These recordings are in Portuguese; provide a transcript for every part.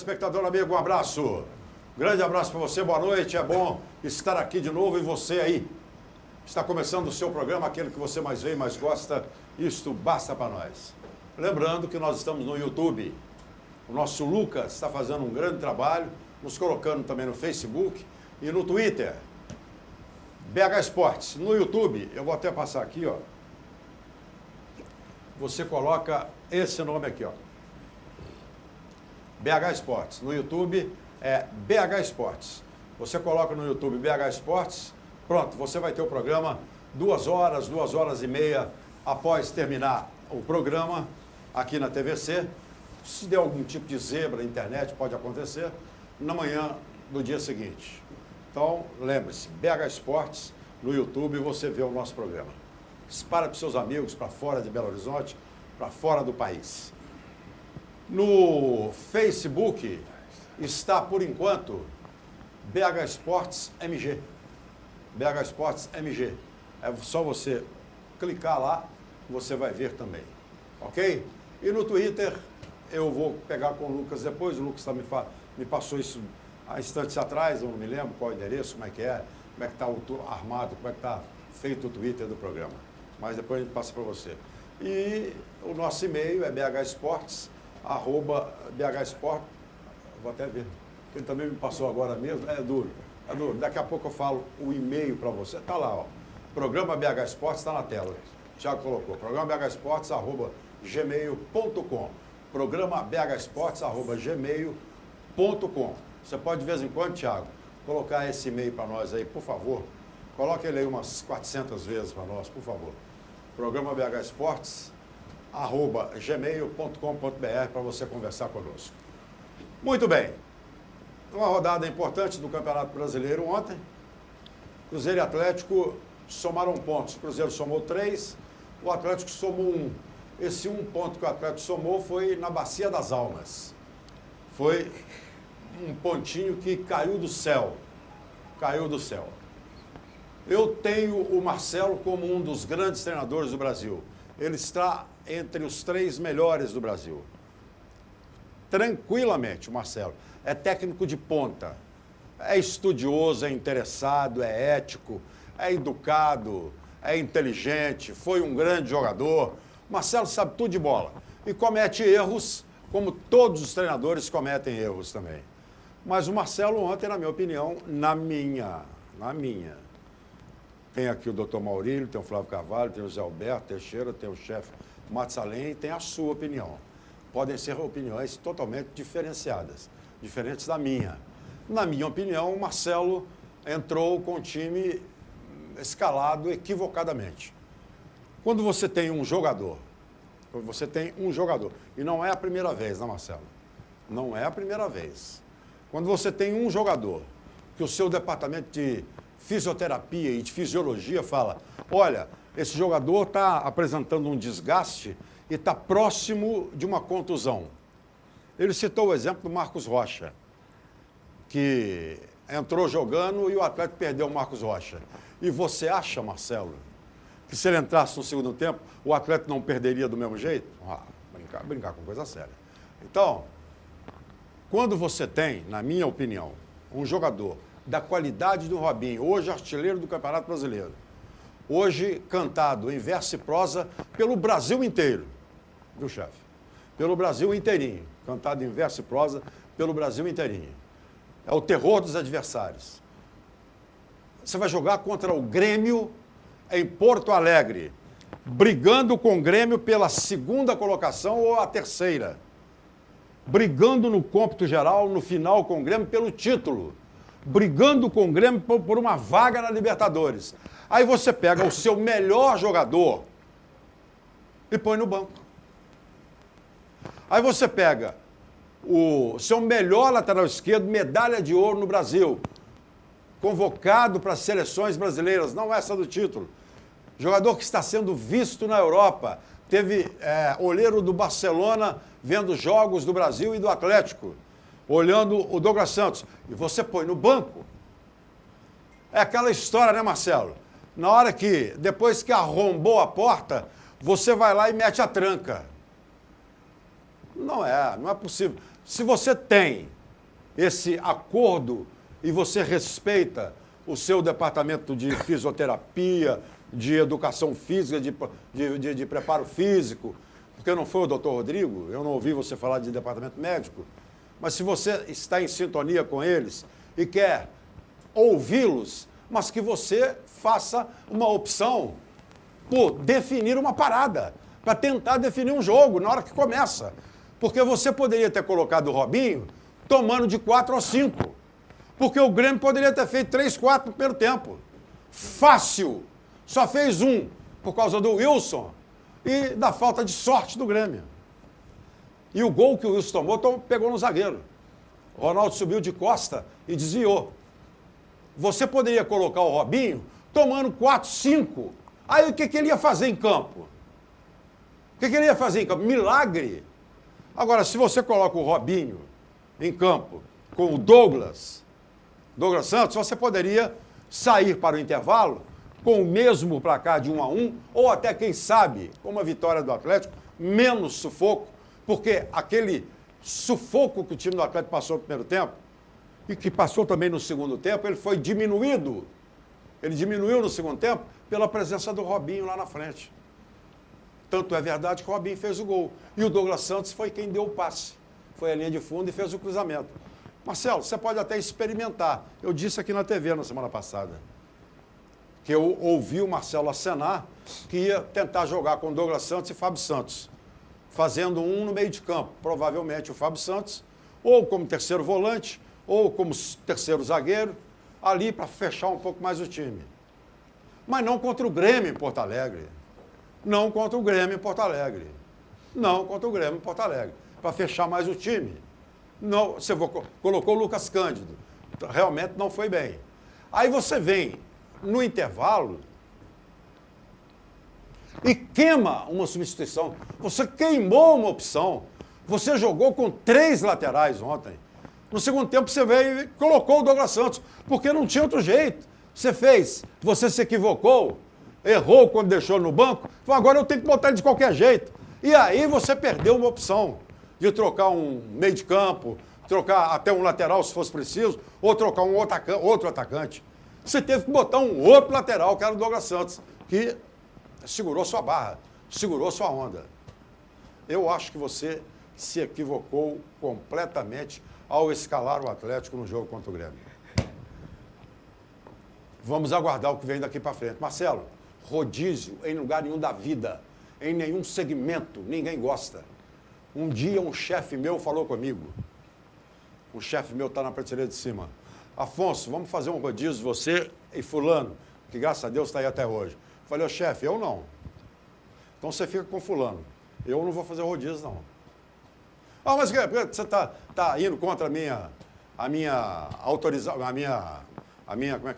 telespectador amigo, um abraço. Grande abraço para você, boa noite. É bom estar aqui de novo e você aí. Está começando o seu programa, aquele que você mais vê e mais gosta. Isto basta para nós. Lembrando que nós estamos no YouTube. O nosso Lucas está fazendo um grande trabalho, nos colocando também no Facebook e no Twitter. BH Esportes. No YouTube, eu vou até passar aqui, ó. Você coloca esse nome aqui, ó. BH Esportes. No YouTube é BH Esportes. Você coloca no YouTube BH Esportes, pronto, você vai ter o programa 2 horas e meia após terminar o programa aqui na TVC. Se der algum tipo de zebra na internet, pode acontecer, na manhã do dia seguinte. Então, lembre-se, BH Esportes, no YouTube você vê o nosso programa. Espalhe para os seus amigos, para fora de Belo Horizonte, para fora do país. No Facebook está, por enquanto, BH Esportes MG. BH Esportes MG. É só você clicar lá, você vai ver também. Ok? E no Twitter, eu vou pegar com o Lucas depois. O Lucas me passou isso há instantes atrás, eu não me lembro qual é o endereço, como é que está armado, como é que está feito o Twitter do programa. Mas depois a gente passa para você. E o nosso e-mail é bhsports@bhsport. Vou até ver. Ele também me passou agora mesmo. É duro. Daqui a pouco eu falo o e-mail para você. Está lá, ó. Programa BH Esportes está na tela. O Thiago colocou. Programa bhsports@gmail.com. Programa bhsports@gmail.com. Você pode, de vez em quando, Thiago, colocar esse e-mail para nós aí, por favor. Coloque ele aí umas 400 vezes para nós, por favor. Programa bhsports@gmail.com.br para você conversar conosco. Muito bem. Uma rodada importante do Campeonato Brasileiro ontem. Cruzeiro e Atlético somaram pontos. O Cruzeiro somou 3, o Atlético somou 1. Esse 1 ponto que o Atlético somou foi na Bacia das Almas. Foi um pontinho que caiu do céu. Caiu do céu. Eu tenho o Marcelo como um dos grandes treinadores do Brasil. Ele está entre os 3 melhores do Brasil. Tranquilamente, o Marcelo. É técnico de ponta. É estudioso, é interessado, é ético, é educado, é inteligente, foi um grande jogador. O Marcelo sabe tudo de bola. E comete erros, como todos os treinadores cometem erros também. Mas o Marcelo ontem, na minha opinião, na minha, tem aqui o doutor Maurílio, tem o Flávio Carvalho, tem o Zé Alberto Teixeira, tem o chefe Matsalem e tem a sua opinião. Podem ser opiniões totalmente diferenciadas, diferentes da minha. Na minha opinião, o Marcelo entrou com o time escalado equivocadamente. Quando você tem um jogador, e não é a primeira vez, né, Marcelo? Não é a primeira vez. Quando você tem um jogador que o seu departamento de fisioterapia e de fisiologia fala, olha, esse jogador está apresentando um desgaste e está próximo de uma contusão. Ele citou o exemplo do Marcos Rocha, que entrou jogando e o Atlético perdeu o Marcos Rocha. E você acha, Marcelo, que se ele entrasse no segundo tempo, o Atlético não perderia do mesmo jeito? Brincar com coisa séria. Então, quando você tem, na minha opinião, um jogador da qualidade do Robinho, hoje artilheiro do Campeonato Brasileiro, hoje cantado em verso e prosa pelo Brasil inteiro, viu, chefe? Pelo Brasil inteirinho, cantado em verso e prosa pelo Brasil inteirinho. É o terror dos adversários. Você vai jogar contra o Grêmio em Porto Alegre, brigando com o Grêmio pela 2ª colocação ou a 3ª. Brigando no cômputo geral, no final com o Grêmio pelo título. Brigando com o Grêmio por uma vaga na Libertadores. Aí você pega o seu melhor jogador e põe no banco. Aí você pega o seu melhor lateral esquerdo, medalha de ouro no Brasil, convocado para as seleções brasileiras, não essa do título. Jogador que está sendo visto na Europa. Teve olheiro do Barcelona vendo jogos do Brasil e do Atlético, olhando o Douglas Santos. E você põe no banco. É aquela história, né, Marcelo? Na hora que, depois que arrombou a porta, você vai lá e mete a tranca. Não é possível. Se você tem esse acordo e você respeita o seu departamento de fisioterapia, de educação física, de preparo físico, porque não foi o doutor Rodrigo, eu não ouvi você falar de departamento médico, mas se você está em sintonia com eles e quer ouvi-los, mas que você faça uma opção por definir uma parada, para tentar definir um jogo na hora que começa. Porque você poderia ter colocado o Robinho tomando de 4 ou 5. Porque o Grêmio poderia ter feito 3, 4 no primeiro tempo. Fácil. Só fez 1 por causa do Wilson e da falta de sorte do Grêmio. E o gol que o Wilson tomou, pegou no zagueiro. O Ronaldo subiu de costa e desviou. Você poderia colocar o Robinho tomando 4, 5. Aí o que ele ia fazer em campo? O que ele ia fazer em campo? Milagre. Agora, se você coloca o Robinho em campo com o Douglas Santos, você poderia sair para o intervalo com o mesmo placar de 1-1, ou até, quem sabe, com uma vitória do Atlético, menos sufoco, porque aquele sufoco que o time do Atlético passou no primeiro tempo, e que passou também no segundo tempo, ele foi diminuído. Ele diminuiu no segundo tempo pela presença do Robinho lá na frente. Tanto é verdade que o Robinho fez o gol. E o Douglas Santos foi quem deu o passe. Foi a linha de fundo e fez o cruzamento. Marcelo, você pode até experimentar. Eu disse aqui na TV na semana passada que eu ouvi o Marcelo acenar que ia tentar jogar com o Douglas Santos e Fábio Santos, fazendo um no meio de campo. Provavelmente o Fábio Santos, ou como terceiro volante, ou como terceiro zagueiro, ali para fechar um pouco mais o time. Mas não contra o Grêmio em Porto Alegre. Não contra o Grêmio em Porto Alegre. Não contra o Grêmio em Porto Alegre. Para fechar mais o time. Não, você colocou o Lucas Cândido. Realmente não foi bem. Aí você vem no intervalo e queima uma substituição. Você queimou uma opção. Você jogou com 3 laterais ontem. No segundo tempo você veio e colocou o Douglas Santos, porque não tinha outro jeito. Você se equivocou, errou quando deixou no banco, falou, agora eu tenho que botar ele de qualquer jeito. E aí você perdeu uma opção de trocar um meio de campo, trocar até um lateral se fosse preciso, ou trocar um outro atacante. Você teve que botar um outro lateral, que era o Douglas Santos, que segurou sua barra, segurou sua onda. Eu acho que você se equivocou completamente ao escalar o Atlético no jogo contra o Grêmio. Vamos aguardar o que vem daqui para frente. Marcelo, rodízio em lugar nenhum da vida, em nenhum segmento, ninguém gosta. Um dia um chefe meu falou comigo, o chefe meu está na prateleira de cima, Afonso, vamos fazer um rodízio, você e fulano, que graças a Deus está aí até hoje. Eu falei, chefe, eu não. Então você fica com fulano. Eu não vou fazer rodízio, não. Ah, mas você está indo contra a minha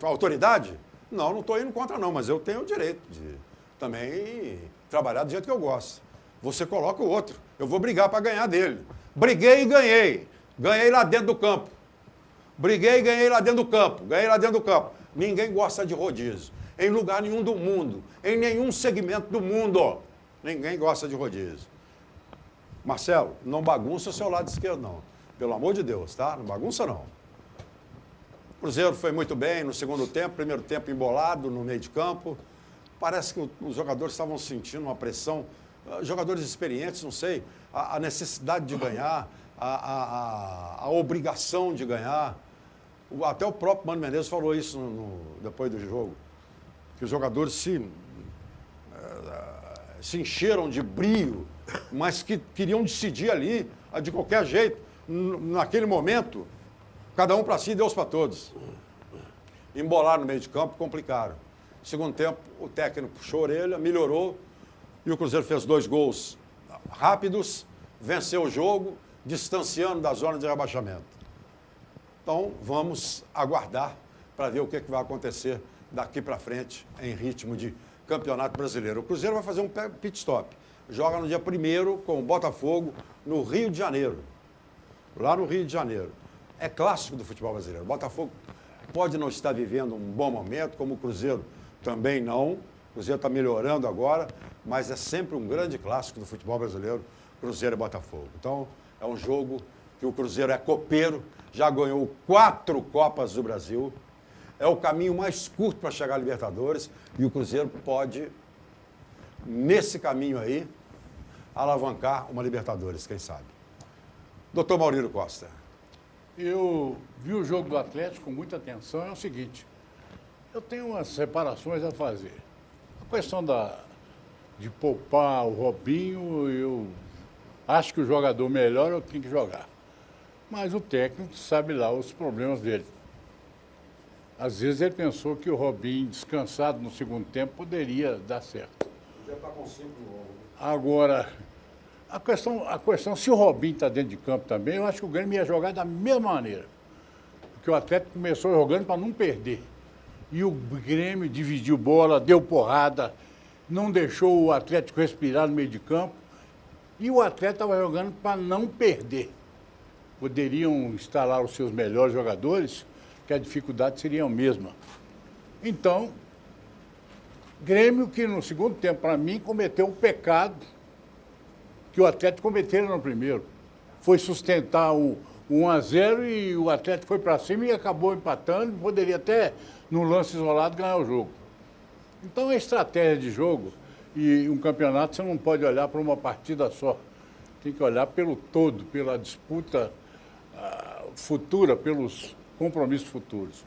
autoridade? Não, não estou indo contra, não, mas eu tenho o direito de também trabalhar do jeito que eu gosto. Você coloca o outro. Eu vou brigar para ganhar dele. Briguei e ganhei. Ganhei lá dentro do campo. Briguei e ganhei lá dentro do campo. Ganhei lá dentro do campo. Ninguém gosta de rodízio. Em lugar nenhum do mundo. Em nenhum segmento do mundo. Ninguém gosta de rodízio. Marcelo, não bagunça o seu lado esquerdo, não. Pelo amor de Deus, tá? Não bagunça, não. O Cruzeiro foi muito bem no segundo tempo, primeiro tempo embolado no meio de campo. Parece que os jogadores estavam sentindo uma pressão. Jogadores experientes, não sei, a necessidade de ganhar, a obrigação de ganhar. Até o próprio Mano Menezes falou isso depois do jogo, que os jogadores se encheram de brio, mas que queriam decidir ali, de qualquer jeito, naquele momento, cada um para si e Deus para todos. Embolaram no meio de campo, complicaram. Segundo tempo, o técnico puxou a orelha, melhorou, e o Cruzeiro fez 2 gols rápidos, venceu o jogo, distanciando da zona de rebaixamento. Então, vamos aguardar para ver o que vai acontecer daqui para frente em ritmo de Campeonato Brasileiro. O Cruzeiro vai fazer um pit stop. Joga no dia 1º com o Botafogo no Rio de Janeiro. Lá no Rio de Janeiro. É clássico do futebol brasileiro. O Botafogo pode não estar vivendo um bom momento, como o Cruzeiro também não. O Cruzeiro está melhorando agora, mas é sempre um grande clássico do futebol brasileiro, Cruzeiro e Botafogo. Então, é um jogo que o Cruzeiro é copeiro, já ganhou 4 Copas do Brasil, é o caminho mais curto para chegar à Libertadores e o Cruzeiro pode, nesse caminho aí, alavancar uma Libertadores, quem sabe. Doutor Maurílio Costa. Eu vi o jogo do Atlético com muita atenção. É o seguinte, eu tenho umas separações a fazer. A questão de poupar o Robinho, eu acho que o jogador melhor é o que tem que jogar. Mas o técnico sabe lá os problemas dele. Às vezes ele pensou que o Robinho, descansado no segundo tempo, poderia dar certo. Já está com 5 gols. Agora, a questão, se o Robinho está dentro de campo também, eu acho que o Grêmio ia jogar da mesma maneira. Porque o Atlético começou jogando para não perder. E o Grêmio dividiu bola, deu porrada, não deixou o Atlético respirar no meio de campo. E o Atlético estava jogando para não perder. Poderiam instalar os seus melhores jogadores, que a dificuldade seria a mesma. Então, Grêmio que no segundo tempo, para mim, cometeu o pecado que o Atlético cometeu no primeiro. Foi sustentar o 1-0 e o Atlético foi para cima e acabou empatando, poderia até, num lance isolado, ganhar o jogo. Então, a estratégia de jogo e um campeonato, você não pode olhar para uma partida só. Tem que olhar pelo todo, pela disputa futura, pelos compromissos futuros.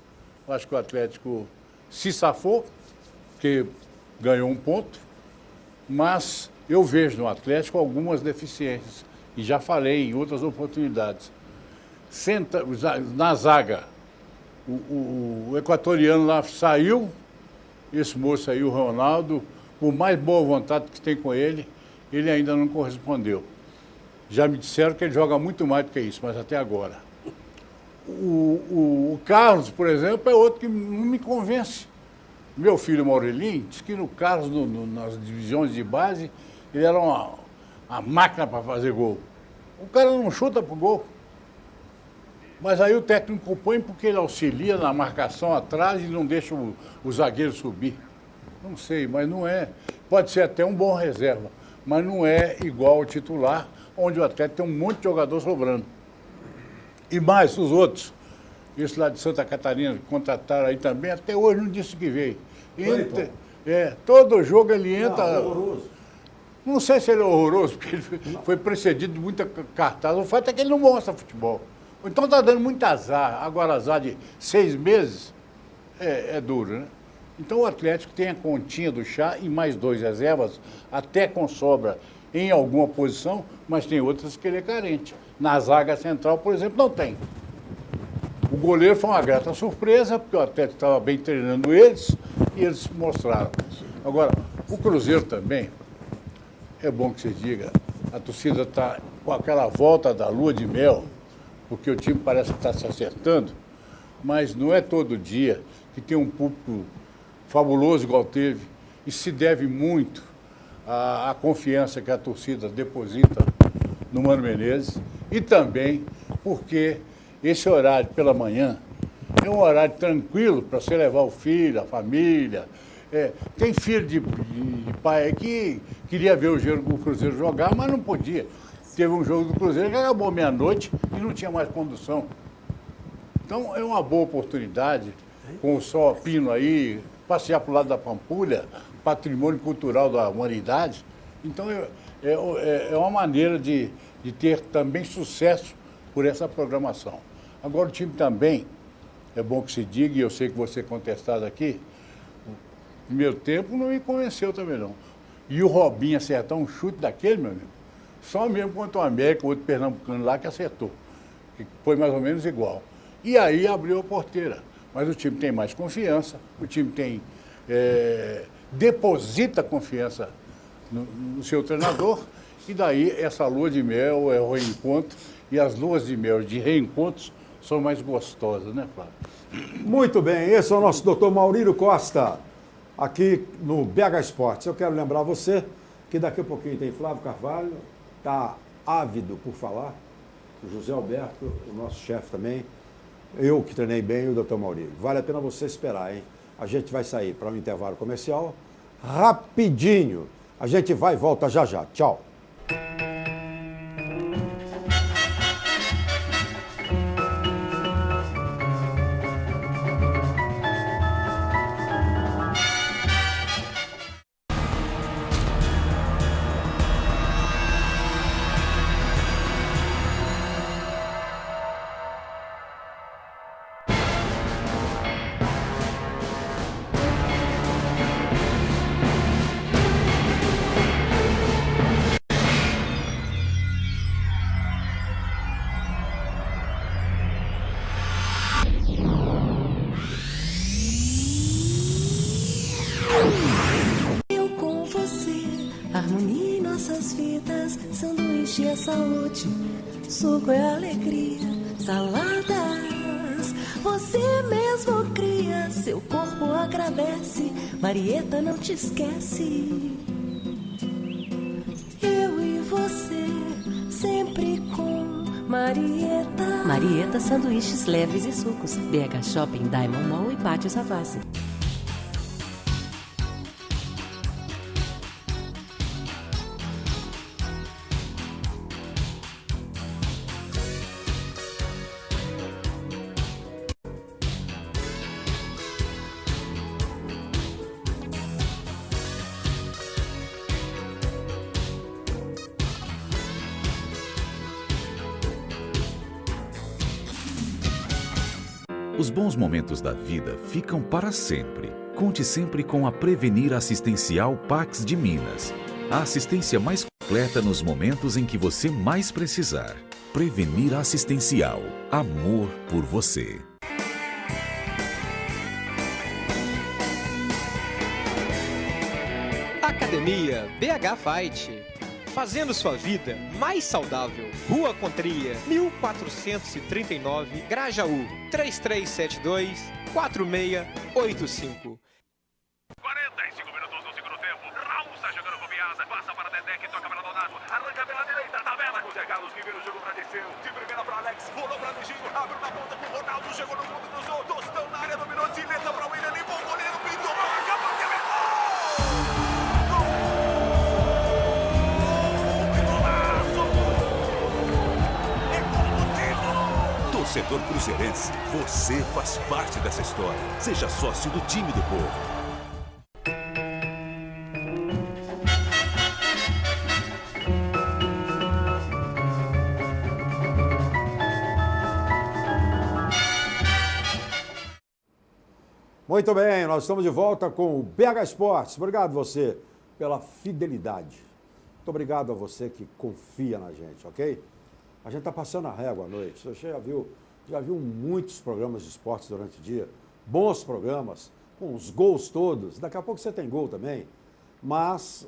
Eu acho que o Atlético se safou, porque ganhou um ponto, mas eu vejo no Atlético algumas deficiências, e já falei em outras oportunidades. Na zaga, o equatoriano lá saiu, esse moço aí, o Ronaldo, por mais boa vontade que tem com ele ainda não correspondeu. Já me disseram que ele joga muito mais do que isso, mas até agora. O Carlos, por exemplo, é outro que não me convence. Meu filho Maurelinho disse que no Carlos, nas divisões de base, ele era uma máquina para fazer gol. O cara não chuta pro gol. Mas aí o técnico põe porque ele auxilia na marcação atrás e não deixa o zagueiro subir. Não sei, mas não é. Pode ser até um bom reserva, mas não é igual ao titular, onde o Atlético tem um monte de jogador sobrando. E mais os outros. Esse lá de Santa Catarina, que contrataram aí também, até hoje não disse que veio. Todo jogo ele entra. Horroroso. Não sei se ele é horroroso, porque ele foi precedido de muita cartaz. O fato é que ele não mostra futebol. Então está dando muito azar. Agora, azar de 6 meses é duro, né? Então o Atlético tem a continha do chá e mais 2 reservas, até com sobra em alguma posição, mas tem outras que ele é carente. Na zaga central, por exemplo, não tem. O goleiro foi uma grata surpresa, porque o Atlético estava bem treinando eles e eles mostraram. Agora, o Cruzeiro também, é bom que você diga, a torcida está com aquela volta da lua de mel, porque o time parece que está se acertando, mas não é todo dia que tem um público fabuloso igual teve, e se deve muito à confiança que a torcida deposita no Mano Menezes, e também porque esse horário pela manhã é um horário tranquilo para você levar o filho, a família. Tem filho de pai que queria ver o Cruzeiro jogar, mas não podia. Teve um jogo do Cruzeiro que acabou meia-noite e não tinha mais condução. Então é uma boa oportunidade, com o sol a pino aí, passear para o lado da Pampulha, patrimônio cultural da humanidade. Então é uma maneira de ter também sucesso por essa programação. Agora o time também, é bom que se diga, e eu sei que você é contestado aqui, o primeiro tempo não me convenceu também não. E o Robinho acertar um chute daquele, meu amigo, só mesmo contra o América, o outro pernambucano lá que acertou, que foi mais ou menos igual. E aí abriu a porteira. Mas o time tem mais confiança, o time tem deposita confiança no seu treinador, e daí essa lua de mel é o reencontro, e as luas de mel de reencontros são mais gostosas, né, Flávio? Muito bem, esse é o nosso doutor Maurílio Costa, aqui no BH Esportes. Eu quero lembrar você que daqui a pouquinho tem Flávio Carvalho, está ávido por falar, o José Alberto, o nosso chefe também, eu que treinei bem e o doutor Maurílio. Vale a pena você esperar, hein? A gente vai sair para um intervalo comercial rapidinho. A gente vai e volta já já. Tchau. nossas vidas, sanduíche é saúde, suco é alegria, saladas você mesmo cria, seu corpo agradece, Marieta não te esquece. Eu e você, sempre com Marieta. Marieta, sanduíches leves e sucos. BH Shopping, Diamond Mall e Pátio Savassi. Os bons momentos da vida ficam para sempre. Conte sempre com a Prevenir Assistencial Pax de Minas. A assistência mais completa nos momentos em que você mais precisar. Prevenir Assistencial. Amor por você. Academia BH Fight. Fazendo sua vida mais saudável. Rua Contria, 1439, Grajaú, 3372-4685. 45 minutos do segundo tempo. Raul está jogando bobeada. Passa para Dedé, que toca para Donato. Arranca pela direita, tabela com o Zé Carlos, que vira o jogo para descer. De primeira para Alex, rolou para Virgínio. Abriu na ponta com o Ronaldo. Chegou no fundo, cruzou. Tostão na área, dominou. Dileta para o William. Limpou o goleiro, pintou. Acabou de ver. Torcedor cruzeirense, você faz parte dessa história. Seja sócio do time do povo. Muito bem, nós estamos de volta com o BH Esportes. Obrigado você pela fidelidade. Muito obrigado a você que confia na gente, ok? A gente está passando a régua à noite. Você já viu muitos programas de esportes durante o dia, bons programas, com os gols todos. Daqui a pouco você tem gol também. Mas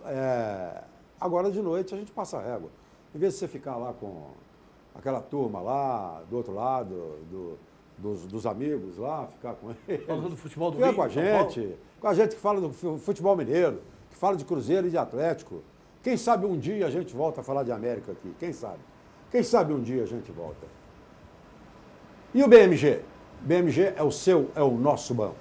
agora de noite a gente passa a régua. Em vez de você ficar lá com aquela turma lá, do outro lado, dos amigos lá, ficar com eles. Falando do futebol do Fica Rio, com a gente que fala do futebol mineiro, que fala de Cruzeiro e de Atlético. Quem sabe um dia a gente volta a falar de América aqui, quem sabe? Quem sabe um dia a gente volta. E o BMG? BMG é o seu, é o nosso banco.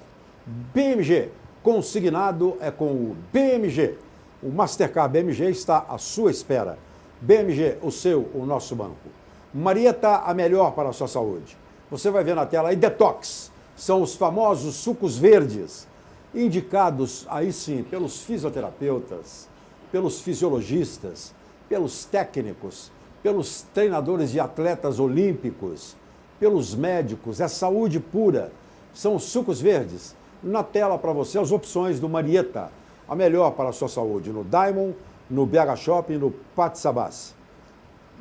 BMG, consignado é com o BMG. O Mastercard BMG está à sua espera. BMG, o seu, o nosso banco. Marieta, a melhor para a sua saúde. Você vai ver na tela aí, Detox. São os famosos sucos verdes, indicados aí sim pelos fisioterapeutas, pelos fisiologistas, pelos técnicos, pelos treinadores de atletas olímpicos, pelos médicos, é saúde pura. São os sucos verdes. Na tela para você as opções do Marieta, a melhor para a sua saúde, no Diamond, no BH Shopping, no Pátio Savassi.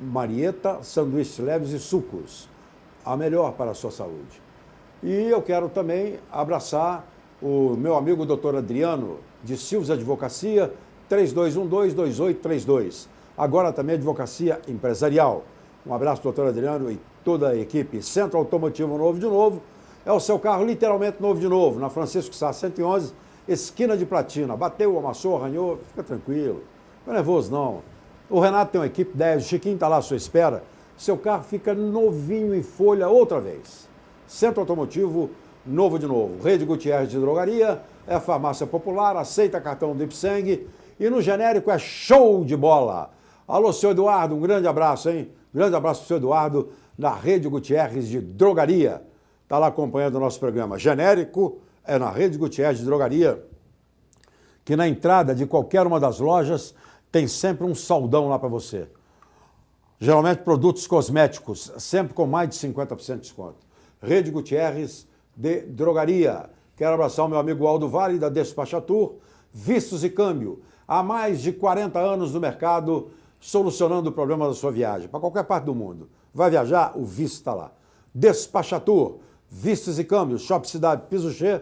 Marieta, sanduíches leves e sucos, a melhor para a sua saúde. E eu quero também abraçar o meu amigo Dr. Adriano, de Silves Advocacia, 3212-2832. Agora também Advocacia Empresarial. Um abraço, doutor Adriano, e toda a equipe. Centro Automotivo Novo de Novo. É o seu carro literalmente novo de novo, na Francisco Sá 111, esquina de Platina. Bateu, amassou, arranhou, fica tranquilo. Não é nervoso, não. O Renato tem uma equipe 10, o Chiquinho está lá à sua espera. Seu carro fica novinho em folha outra vez. Centro Automotivo Novo de Novo. Rede Gutierrez de Drogaria, é farmácia popular, aceita cartão do Ipseng. E no genérico é show de bola. Alô, seu Eduardo, um grande abraço, hein? Grande abraço para o seu Eduardo, na Rede Gutierrez de Drogaria. Está lá acompanhando o nosso programa. Genérico é na Rede Gutierrez de Drogaria, que na entrada de qualquer uma das lojas tem sempre um saldão lá para você. Geralmente produtos cosméticos, sempre com mais de 50% de desconto. Rede Gutierrez de Drogaria. Quero abraçar o meu amigo Aldo Vale, da Despachatur. Vistos e câmbio. Há mais de 40 anos no mercado, solucionando o problema da sua viagem, para qualquer parte do mundo. Vai viajar? O visto está lá. Despachatur, vistos e câmbios, Shopping Cidade, piso G.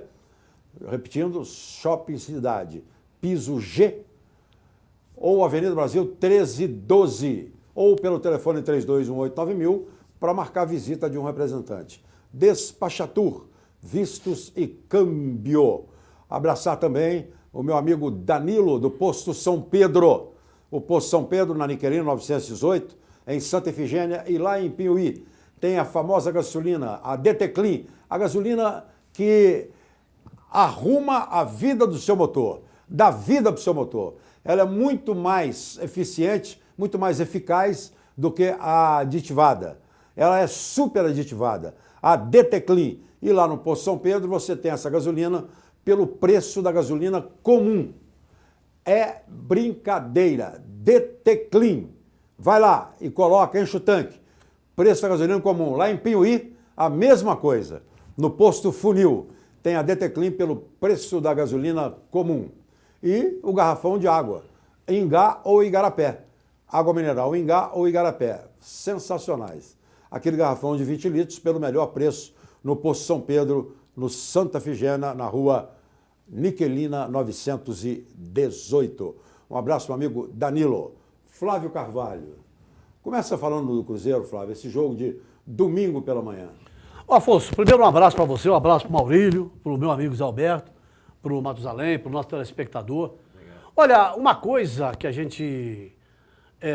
Repetindo, Shopping Cidade, piso G. ou Avenida Brasil 1312, ou pelo telefone 32189000 para marcar a visita de um representante. Despachatur, vistos e câmbio. Abraçar também o meu amigo Danilo, do Posto São Pedro. O Posto São Pedro, na Niquelino 918, em Santa Efigênia, e lá em Piuí tem a famosa gasolina, a DT Clean, a gasolina que arruma a vida do seu motor, dá vida para o seu motor. Ela é muito mais eficiente, muito mais eficaz do que a aditivada. Ela é super aditivada, a DT Clean. E lá no Posto São Pedro você tem essa gasolina pelo preço da gasolina comum. É brincadeira. DT Clean. Vai lá e coloca, enche o tanque. Preço da gasolina comum. Lá em Piuí, a mesma coisa. No Posto Funil, tem a DT Clean pelo preço da gasolina comum. E o garrafão de água, Ingá ou Igarapé. Água mineral, Ingá ou Igarapé. Sensacionais. Aquele garrafão de 20 litros pelo melhor preço no Posto São Pedro, no Santa Efigênia, na rua Niquelina 918. Um abraço, meu amigo Danilo. Flávio Carvalho. Começa falando do Cruzeiro, Flávio, esse jogo de domingo pela manhã. Ô, Afonso, primeiro um abraço para você, um abraço para o Maurílio, para o meu amigo Zé Alberto, para o Matusalém, para o nosso telespectador. Olha, uma coisa que a gente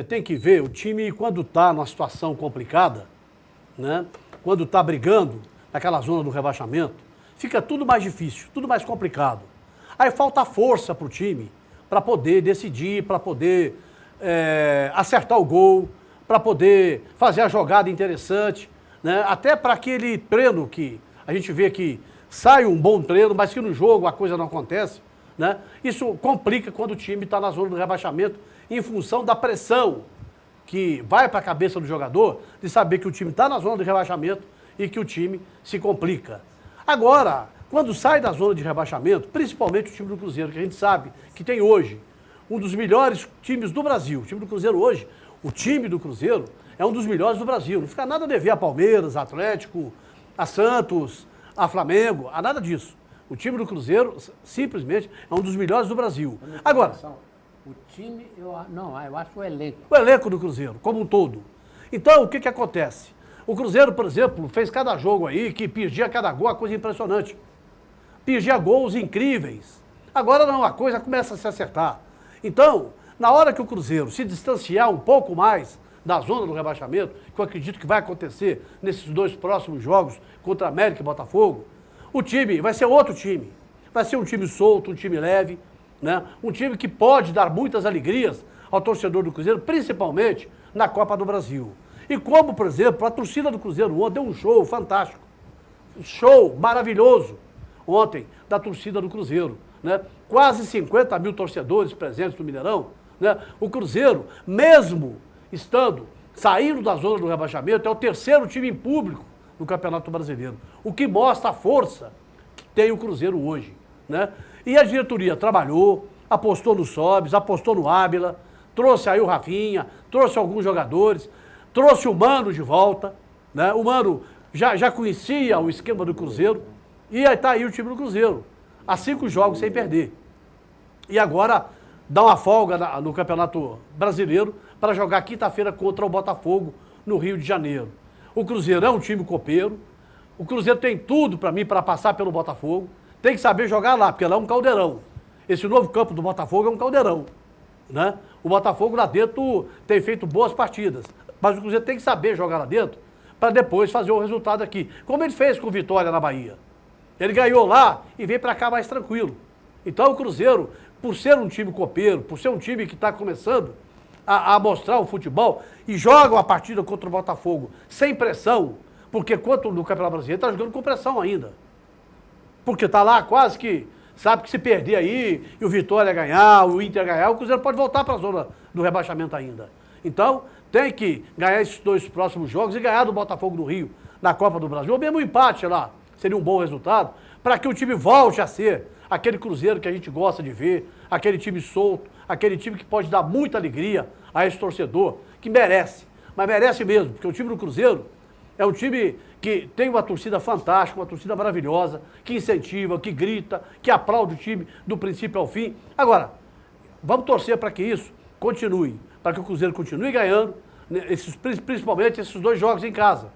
tem que ver, o time quando está numa situação complicada, né, quando está brigando naquela zona do rebaixamento, fica tudo mais difícil, tudo mais complicado. Aí falta força para o time, para poder decidir, para poder acertar o gol, para poder fazer a jogada interessante, né? Até para aquele treino que a gente vê que sai um bom treino, mas que no jogo a coisa não acontece, né? Isso complica quando o time está na zona do rebaixamento em função da pressão que vai para a cabeça do jogador de saber que o time está na zona do rebaixamento e que o time se complica. Agora, quando sai da zona de rebaixamento, principalmente o time do Cruzeiro, que a gente sabe que tem hoje um dos melhores times do Brasil. O time do Cruzeiro hoje, o time do Cruzeiro é um dos melhores do Brasil. Não fica nada a dever a Palmeiras, a Atlético, a Santos, a Flamengo, a nada disso. O time do Cruzeiro, simplesmente, é um dos melhores do Brasil. Agora, O time, eu acho o elenco. o elenco do Cruzeiro, como um todo. Então, o que acontece? O Cruzeiro, por exemplo, fez cada jogo aí que perdia cada gol, uma coisa impressionante. Perdia gols incríveis. Agora não, a coisa começa a se acertar. Então, na hora que o Cruzeiro se distanciar um pouco mais da zona do rebaixamento, que eu acredito que vai acontecer nesses dois próximos jogos contra América e Botafogo, o time vai ser outro time. Vai ser um time solto, um time leve, né? Um time que pode dar muitas alegrias ao torcedor do Cruzeiro, principalmente na Copa do Brasil. E como, por exemplo, a torcida do Cruzeiro ontem deu um show fantástico. Um show maravilhoso ontem da torcida do Cruzeiro, né? Quase 50 mil torcedores presentes no Mineirão, né? O Cruzeiro, mesmo saindo da zona do rebaixamento, é o terceiro time em público no Campeonato Brasileiro. O que mostra a força que tem o Cruzeiro hoje, né? E a diretoria trabalhou, apostou no Sobis, apostou no Ábila, trouxe aí o Rafinha, trouxe alguns jogadores, trouxe o Mano de volta, né? O Mano já conhecia o esquema do Cruzeiro e aí tá aí o time do Cruzeiro, há 5 jogos sem perder. E agora dá uma folga no Campeonato Brasileiro para jogar quinta-feira contra o Botafogo no Rio de Janeiro. O Cruzeiro é um time copeiro, o Cruzeiro tem tudo para mim para passar pelo Botafogo, tem que saber jogar lá, porque lá é um caldeirão. Esse novo campo do Botafogo é um caldeirão, né? O Botafogo lá dentro tem feito boas partidas, mas o Cruzeiro tem que saber jogar lá dentro para depois fazer o resultado aqui, como ele fez com o Vitória na Bahia. Ele ganhou lá e veio para cá mais tranquilo. Então o Cruzeiro, por ser um time copeiro, por ser um time que está começando a mostrar o futebol e joga uma partida contra o Botafogo sem pressão, porque quanto no Campeonato Brasileiro está jogando com pressão ainda. Porque está lá quase que, sabe que se perder aí e o Vitória ganhar, o Inter ganhar, o Cruzeiro pode voltar para a zona do rebaixamento ainda. Então tem que ganhar esses 2 próximos jogos e ganhar do Botafogo do Rio na Copa do Brasil, ou mesmo um empate lá, seria um bom resultado, para que o time volte a ser aquele Cruzeiro que a gente gosta de ver, aquele time solto, aquele time que pode dar muita alegria a esse torcedor, que merece, mas merece mesmo, porque o time do Cruzeiro é um time que tem uma torcida fantástica, uma torcida maravilhosa, que incentiva, que grita, que aplaude o time do princípio ao fim. Agora, vamos torcer para que isso continue, para que o Cruzeiro continue ganhando, né, principalmente esses 2 jogos em casa.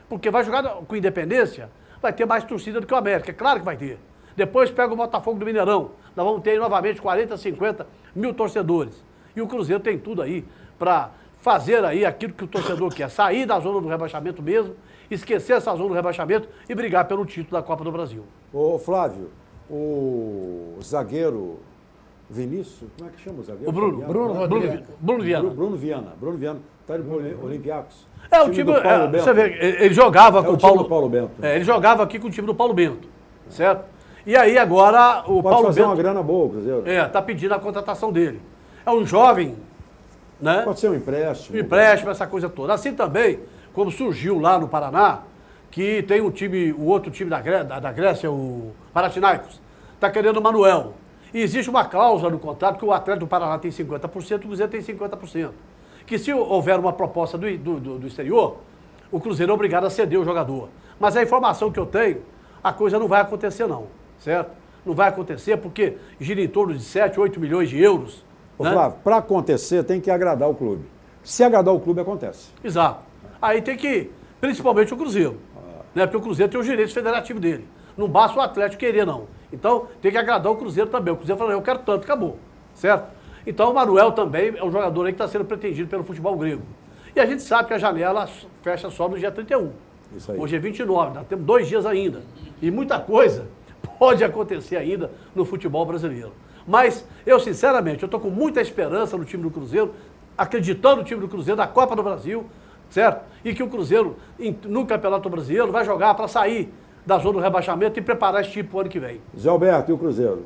Porque vai jogar com Independência, vai ter mais torcida do que o América, é claro que vai ter. Depois pega o Botafogo do Mineirão, nós vamos ter novamente 40, 50 mil torcedores. E o Cruzeiro tem tudo aí para fazer aí aquilo que o torcedor quer, sair da zona do rebaixamento mesmo, esquecer essa zona do rebaixamento e brigar pelo título da Copa do Brasil. Ô, Flávio, o zagueiro Vinícius, como é que chama o zagueiro? O Bruno Viana. Bruno Viana, tá indo pro Olympiacos. O time do Paulo Bento. Você vê, ele jogava com o Paulo Bento. Ele jogava aqui com o time do Paulo Bento, certo? E aí agora o Pode Paulo fazer Bento... uma grana boa, Cruzeiro. tá pedindo a contratação dele. É um jovem, né? Pode ser um empréstimo. Empréstimo, essa coisa toda. Assim também, como surgiu lá no Paraná, que tem o outro time da Grécia, o Panathinaikos, está querendo o Manuel. E existe uma cláusula no contrato que o atleta do Paraná tem 50%, o Cruzeiro tem 50%. Que se houver uma proposta do exterior, o Cruzeiro é obrigado a ceder o jogador. Mas a informação que eu tenho, a coisa não vai acontecer não, certo? Não vai acontecer porque gira em torno de 7, 8 milhões de euros. Ô, né? Flávio, para acontecer tem que agradar o clube. Se agradar o clube, acontece. Exato. Aí tem que, principalmente o Cruzeiro, né? Porque o Cruzeiro tem os direitos federativos dele. Não basta o Atlético querer, não. Então tem que agradar o Cruzeiro também. O Cruzeiro fala, eu quero tanto, acabou. Certo? Então o Manuel também é um jogador aí que está sendo pretendido pelo futebol grego. E a gente sabe que a janela fecha só no dia 31. Isso aí. Hoje é 29, nós temos 2 dias ainda. E muita coisa pode acontecer ainda no futebol brasileiro. Mas eu, sinceramente, eu estou com muita esperança no time do Cruzeiro, acreditando no time do Cruzeiro da Copa do Brasil, certo? E que o Cruzeiro, no Campeonato Brasileiro, vai jogar para sair da zona do rebaixamento e preparar esse time para o ano que vem. Zé Alberto, e o Cruzeiro?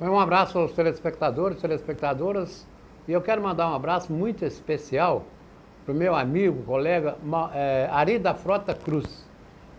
Um abraço aos telespectadores, telespectadoras. E eu quero mandar um abraço muito especial para o meu amigo, colega, Ari da Frota Cruz.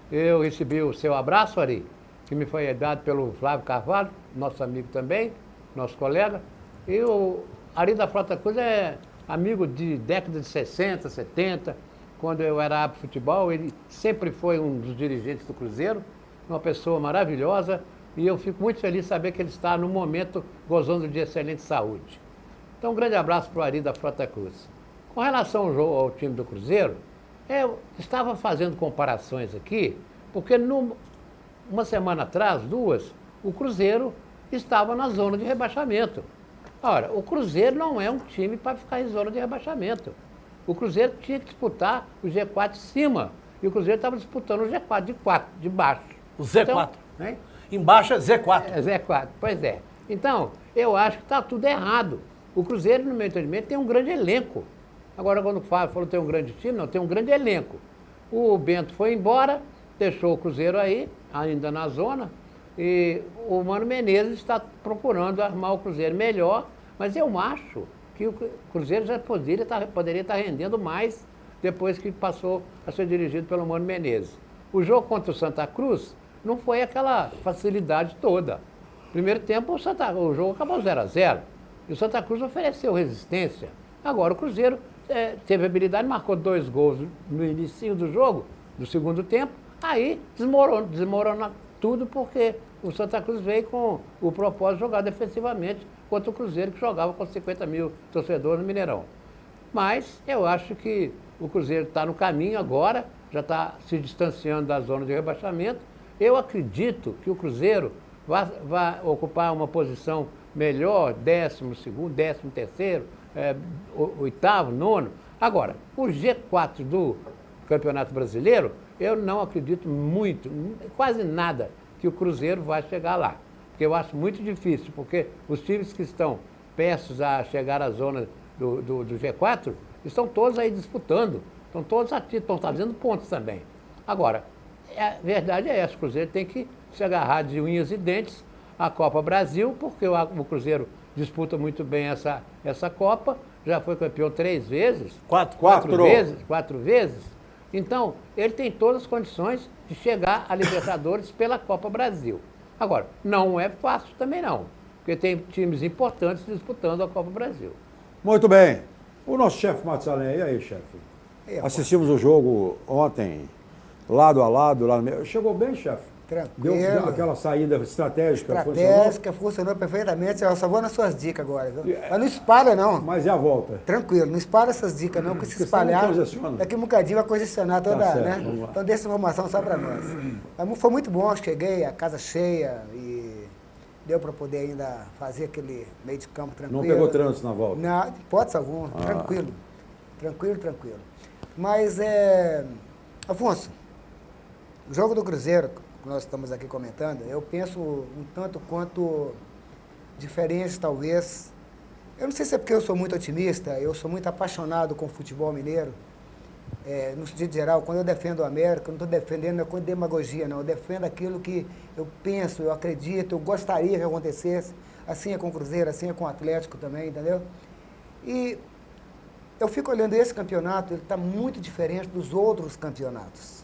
Eu recebi o seu abraço, Ari, que me foi dado pelo Flávio Carvalho, nosso amigo também, nosso colega. E o Ari da Frota Cruz é amigo de década de 60, 70, quando eu era árbitro de futebol. Ele sempre foi um dos dirigentes do Cruzeiro, uma pessoa maravilhosa. E eu fico muito feliz de saber que ele está, no momento, gozando de excelente saúde. Então, um grande abraço para o Ari da Frota Cruz. Com relação ao time do Cruzeiro, eu estava fazendo comparações aqui, porque uma semana atrás, 2, o Cruzeiro estava na zona de rebaixamento. Ora, o Cruzeiro não é um time para ficar em zona de rebaixamento. O Cruzeiro tinha que disputar o G4 de cima, e o Cruzeiro estava disputando o G4 de baixo. O Z4. Então, né? Embaixo é Z4. É Z4, pois é. Então, eu acho que está tudo errado. O Cruzeiro, no meu entendimento, tem um grande elenco. Agora, quando o Fábio falou que tem um grande time, não, tem um grande elenco. O Bento foi embora, deixou o Cruzeiro aí, ainda na zona, e o Mano Menezes está procurando armar o Cruzeiro melhor, mas eu acho que o Cruzeiro já poderia estar rendendo mais depois que passou a ser dirigido pelo Mano Menezes. O jogo contra o Santa Cruz não foi aquela facilidade toda. Primeiro tempo, o jogo acabou 0-0. E o Santa Cruz ofereceu resistência. Agora, o Cruzeiro teve habilidade, marcou 2 gols no início do jogo, do segundo tempo. Aí desmorona tudo, porque o Santa Cruz veio com o propósito de jogar defensivamente contra o Cruzeiro, que jogava com 50 mil torcedores no Mineirão. Mas eu acho que o Cruzeiro está no caminho agora, já está se distanciando da zona de rebaixamento. Eu acredito que o Cruzeiro vai ocupar uma posição melhor, 12º, 13º, 8º, 9º. Agora, o G4 do Campeonato Brasileiro, eu não acredito muito, quase nada, que o Cruzeiro vai chegar lá. Porque eu acho muito difícil, porque os times que estão prestes a chegar à zona do G4 estão todos aí disputando, estão todos ativos, estão fazendo pontos também. Agora, a verdade é essa, o Cruzeiro tem que se agarrar de unhas e dentes à Copa Brasil, porque o Cruzeiro disputa muito bem essa Copa, já foi campeão 3 vezes. 4 vezes. Então, ele tem todas as condições de chegar a Libertadores pela Copa Brasil. Agora, não é fácil também não, porque tem times importantes disputando a Copa Brasil. Muito bem. O nosso chefe Matsalém, e aí, chefe? Assistimos o jogo ontem, lado a lado, lá no meio. Chegou bem, chefe? Deu aquela saída estratégica. Funcionou perfeitamente. Eu só vou nas suas dicas agora. Viu? Mas não espalha, não. Mas e a volta? Tranquilo, não espalha essas dicas, não, porque se espalhar, daqui a um bocadinho vai congestionar toda, né? Então deixa essa informação só para nós. Mas foi muito bom, cheguei, a casa cheia e deu para poder ainda fazer aquele meio de campo tranquilo. Não pegou trânsito na volta? Não, hipótese alguma, tranquilo. Mas, Afonso, o jogo do Cruzeiro, que nós estamos aqui comentando, eu penso um tanto quanto diferente, talvez. Eu não sei se é porque eu sou muito otimista, eu sou muito apaixonado com o futebol mineiro. No sentido geral, quando eu defendo o América, eu não estou defendendo com demagogia, não. Eu defendo aquilo que eu penso, eu acredito, eu gostaria que acontecesse. Assim é com o Cruzeiro, assim é com o Atlético também, entendeu? E eu fico olhando esse campeonato, ele está muito diferente dos outros campeonatos.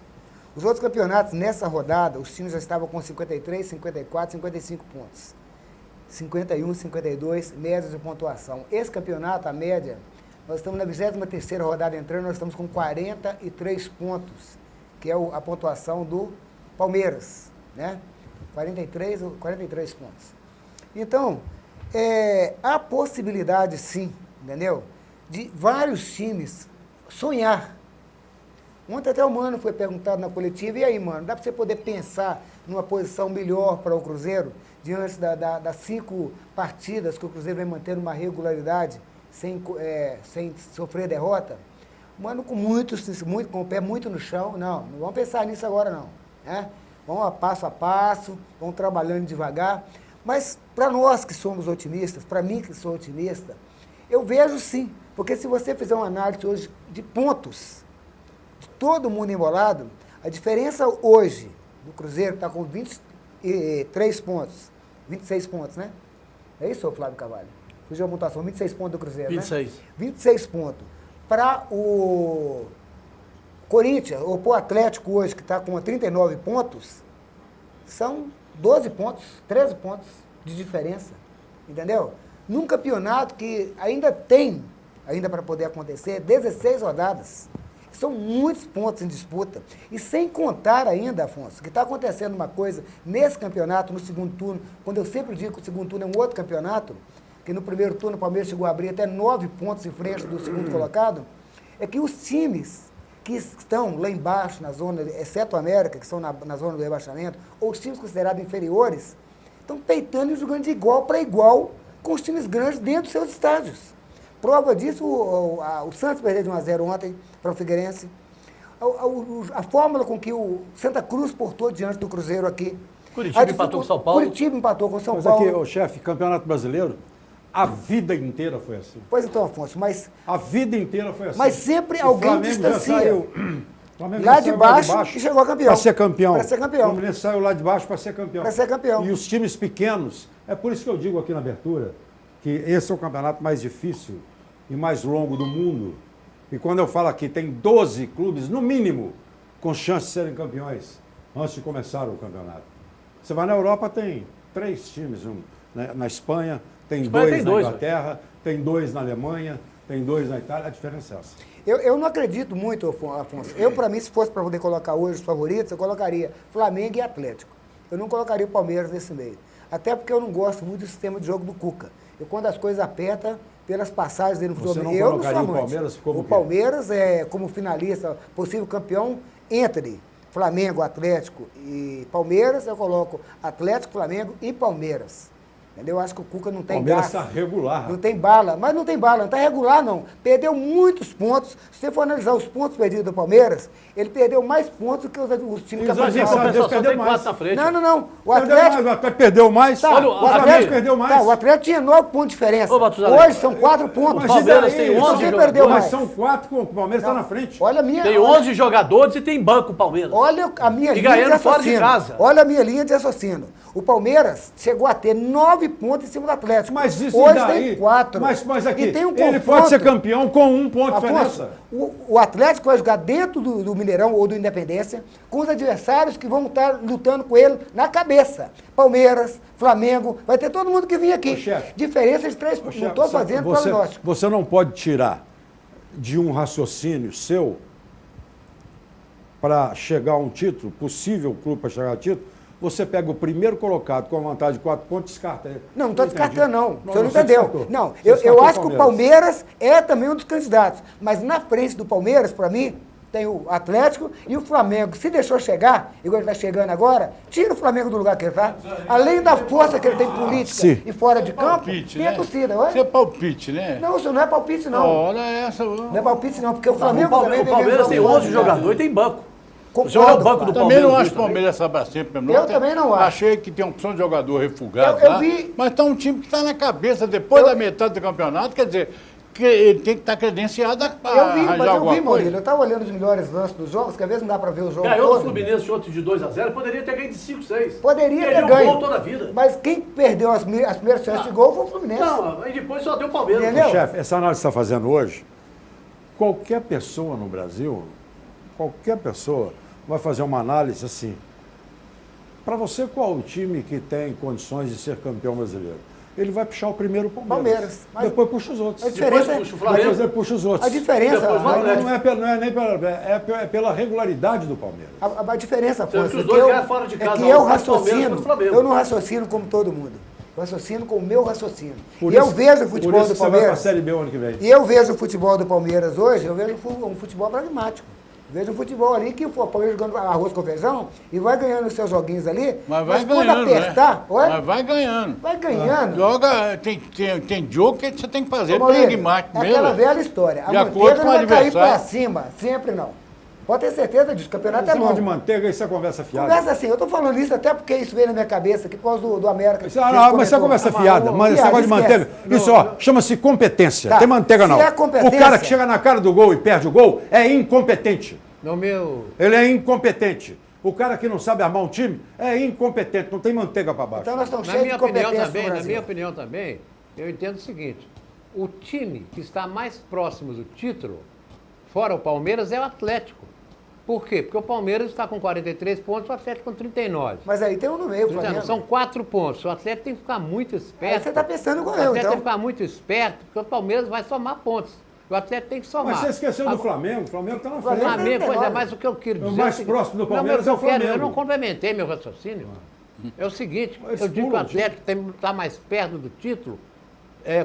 Os outros campeonatos, nessa rodada, os times já estavam com 53, 54, 55 pontos. 51, 52, médias de pontuação. Esse campeonato, a média, nós estamos na 23ª rodada entrando, nós estamos com 43 pontos, que é a pontuação do Palmeiras, né? 43 pontos. Então, há possibilidade, sim, entendeu? De vários times sonhar. Ontem até o Mano foi perguntado na coletiva, e aí, Mano, dá para você poder pensar numa posição melhor para o Cruzeiro, diante das 5 partidas que o Cruzeiro vem mantendo uma regularidade, sem sofrer derrota? Mano, com o pé muito no chão, não vamos pensar nisso agora não, né? Vamos a passo, vamos trabalhando devagar, mas para nós que somos otimistas, para mim que sou otimista, eu vejo sim, porque se você fizer uma análise hoje de pontos, de todo mundo embolado, a diferença hoje do Cruzeiro está com 23 pontos, 26 pontos, né? É isso, Flávio Carvalho? Fugiu a pontuação, 26 pontos do Cruzeiro, 26. Né? 26 pontos. Para o Corinthians, ou para o Atlético hoje, que está com 39 pontos, são 12 pontos, 13 pontos de diferença, entendeu? Num campeonato que ainda para poder acontecer, 16 rodadas. São muitos pontos em disputa. E sem contar ainda, Afonso, que está acontecendo uma coisa nesse campeonato, no segundo turno, quando eu sempre digo que o segundo turno é um outro campeonato, que no primeiro turno o Palmeiras chegou a abrir até 9 pontos em frente do segundo colocado, é que os times que estão lá embaixo, na zona, exceto o América, que estão na zona do rebaixamento, ou os times considerados inferiores, estão peitando e jogando de igual para igual com os times grandes dentro dos seus estádios. Prova disso, o Santos perdeu de 1-0 ontem para o Figueirense. A fórmula com que o Santa Cruz portou diante do Cruzeiro aqui. Curitiba empatou com São Paulo. Curitiba empatou com São Mas Paulo. aqui, o chefe, Campeonato Brasileiro, a vida inteira foi assim. Pois então, Afonso, mas... A vida inteira foi assim. Mas sempre alguém distancia. Lá de baixo e chegou a campeão. Para ser campeão. Para ser campeão. O Fluminense saiu lá de baixo para ser campeão. Para ser campeão. E os times pequenos, é por isso que eu digo aqui na abertura, que esse é o campeonato mais difícil e mais longo do mundo. E quando eu falo aqui, tem 12 clubes, no mínimo, com chance de serem campeões antes de começar o campeonato. Você vai na Europa, tem 3 times. Na Espanha, tem 2 na Inglaterra, tem 2 na Alemanha, tem 2 na Itália. A diferença é essa. Eu não acredito muito, Afonso. Para mim, se fosse para poder colocar hoje os favoritos, eu colocaria Flamengo e Atlético. Eu não colocaria o Palmeiras nesse meio. Até porque eu não gosto muito do sistema de jogo do Cuca. Quando as coisas apertam, pelas passagens dele no futebol, eu não sou amante. O Palmeiras como o Palmeiras como finalista, possível campeão, entre Flamengo, Atlético e Palmeiras, eu coloco Atlético, Flamengo e Palmeiras. Entendeu? Eu acho que o Cuca não tem Palmeiras está regular. Não tem bala, mas não tem bala, não está regular não. Perdeu muitos pontos. Se você for analisar os pontos perdidos do Palmeiras, ele perdeu mais pontos do que os times que perdeu mais. Na frente. Não. O Atlético perdeu mais. Tá, o Atlético perdeu mais. Tá, o Atlético tinha 9 pontos de diferença. Hoje são 4 pontos. O Palmeiras tem 11 jogadores. Mas são 4 com o Palmeiras está na frente. Olha a minha, tem 11 jogadores e tem banco o Palmeiras. Olha a minha linha de raciocínio. Fora de casa. Olha a minha linha de raciocínio. O Palmeiras chegou a ter 9 pontos em cima do Atlético. Mas isso hoje daí, tem 4. Mas aqui, e tem um ele pode ser campeão com 1 ponto de Afonso, diferença. O Atlético vai jogar dentro do Mineirão ou do Independência com os adversários que vão estar lutando com ele na cabeça. Palmeiras, Flamengo, vai ter todo mundo que vir aqui. Diferença de 3 pontos. Não estou fazendo prognóstico. Você não pode tirar de um raciocínio seu para chegar a um título, possível clube para chegar ao título, você pega o primeiro colocado com a vantagem de 4 pontos e descarta ele. Não estou entendi. descartando, não. O senhor não você entendeu. descartou. Não, Você eu descartou acho que o Palmeiras é também um dos candidatos. Mas na frente do Palmeiras, para mim, tem o Atlético e o Flamengo. Se deixou chegar, igual ele está chegando agora, tira o Flamengo do lugar que ele está. Além da força que ele tem política Sim. e fora de campo, Palpite, tem a né? torcida. Olha. Isso é palpite, né? Não, isso não é palpite, não. Olha essa. Não é palpite, não, porque o Flamengo também... O Palmeiras tem 11 jogadores e tem banco. Concordo, Você olha o banco do Também Palmeiras. não acho viu, que o Palmeiras sabe sempre mesmo. Eu também não acho. Achei que tem uma opção de jogador refugado Eu lá. vi- Mas tá um time que está na cabeça depois da metade do campeonato, quer dizer, que ele tem que estar credenciado Eu para vi, arranjar mas eu alguma vi, coisa. Murilo. Eu estava olhando os melhores lances dos jogos, que às vezes não dá para ver o jogo Ganhou do todo. Fluminense ontem de 2-0, poderia ter ganho de 5-6. Poderia ter Perdeu ganho. um gol toda a vida. Mas quem perdeu as primeiras chances de gol foi o Fluminense. Não, aí depois só deu o Palmeiras. Entendeu? Chefe, essa análise que você está fazendo hoje, qualquer pessoa no Brasil, qualquer pessoa vai fazer uma análise assim. Para você, qual o time que tem condições de ser campeão brasileiro? Ele vai puxar o primeiro Palmeiras. Mas Depois puxa os outros. a diferença Depois puxa o é... Flamengo. Depois ele puxa os outros. A diferença... Depois vai- Não é nem pela regularidade do Palmeiras. A diferença, Afonso, que os é dois que ganham fora de casa, é que eu um contra o Palmeiras, raciocino, contra o Flamengo. eu não raciocino como todo mundo. Eu raciocino com o meu raciocínio. Por E eu isso- vejo o futebol por isso do que você vai para a Palmeiras. Série B o ano que vem. E eu vejo o futebol do Palmeiras hoje, eu vejo um futebol pragmático. Vejo um futebol ali que o Palmeiras jogando arroz com feijão e vai ganhando os seus joguinhos ali. Mas vai quando ganhando, apertar, né? olha, Mas vai ganhando. vai ganhando. Joga, tem jogo que você tem que fazer Ô, Maurício, pragmático é mesmo. aquela velha história. A De acordo manteiga com não o vai cair para adversário. cima, sempre não. Pode ter certeza disso, o campeonato é Esse negócio de longo. manteiga, isso é conversa fiada. Conversa assim, eu tô falando isso até porque isso veio na minha cabeça aqui por causa do América. Isso, mas isso é conversa fiada. Mas esse negócio de manteiga, isso ó, chama-se competência. Tá. Tem manteiga Se não. é competência- O cara que chega na cara do gol e perde o gol é incompetente. No meu... Ele é incompetente. O cara que não sabe armar um time é incompetente, não tem manteiga para baixo. Então nós estamos Na cheios minha de opinião competência também, no na Brasil. minha opinião também, eu entendo o seguinte: o time que está mais próximo do título, fora o Palmeiras, é o Atlético. Por quê? Porque o Palmeiras está com 43 pontos, o Atlético com 39. Mas aí tem um no meio, o Flamengo. São 4 pontos. O Atlético tem que ficar muito esperto. Aí você está pensando igual O eu, Atlético então. tem que ficar muito esperto, porque o Palmeiras vai somar pontos. O Atlético tem que somar. Mas você esqueceu do Agora, Flamengo? O Flamengo está na O frente. Flamengo- Flamengo, pois é, mas o que eu quero dizer... O mais é seguinte- próximo do Não, Palmeiras mas é o eu quero- Flamengo. Eu não complementei meu raciocínio. É o seguinte, Eles eu digo que o pulam, Atlético está mais perto do título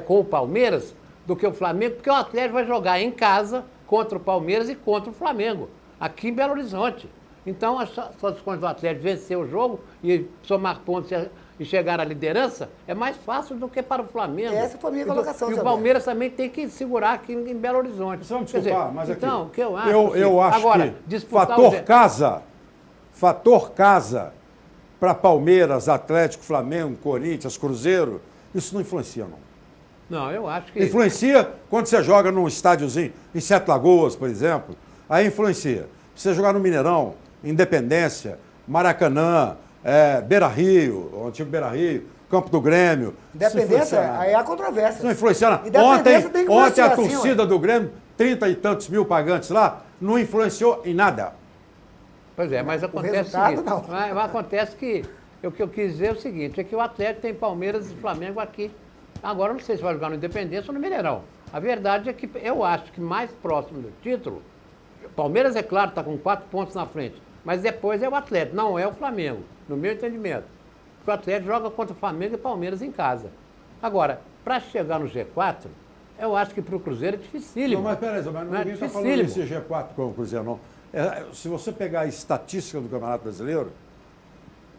com o Palmeiras do que o Flamengo, porque o Atlético vai jogar em casa contra o Palmeiras e contra o Flamengo, aqui em Belo Horizonte. Então, as condições do Atlético vencer o jogo e somar pontos e chegar à liderança é mais fácil do que para o Flamengo. Essa foi a minha colocação, E o Zé Palmeiras também tem que segurar aqui em Belo Horizonte. Vocês vão Quer desculpar, dizer, mas aqui, então, o que eu acho... eu acho agora, que disputar fator casa para Palmeiras, Atlético, Flamengo, Corinthians, Cruzeiro, isso não influencia, não. Não, eu acho que... Influencia quando você joga num estádiozinho, em Sete Lagoas, por exemplo, aí influencia. Você jogar no Mineirão, Independência, Maracanã, Beira-Rio, o antigo Beira-Rio, Campo do Grêmio. Independência, aí há controvérsia. Isso não influencia nada. Independência tem que Ontem a influenciar, sim, torcida ué. do Grêmio, 30 e tantos mil pagantes lá, não influenciou em nada. Pois é, mas acontece o resultado, seguinte, não. mas acontece que o que eu quis dizer é o seguinte, é que o Atlético tem Palmeiras e Flamengo aqui. Agora eu não sei se vai jogar no Independência ou no Mineirão. A verdade é que eu acho que mais próximo do título, o Palmeiras, é claro, está com 4 pontos na frente, mas depois é o Atlético, não é o Flamengo, no meu entendimento. Porque o Atlético joga contra o Flamengo e Palmeiras em casa. Agora, para chegar no G4, eu acho que para o Cruzeiro é dificílimo. Não, mas peraí, mas Não é ninguém está falando dificílimo. desse G4 com o Cruzeiro, não. Se você pegar a estatística do Campeonato Brasileiro,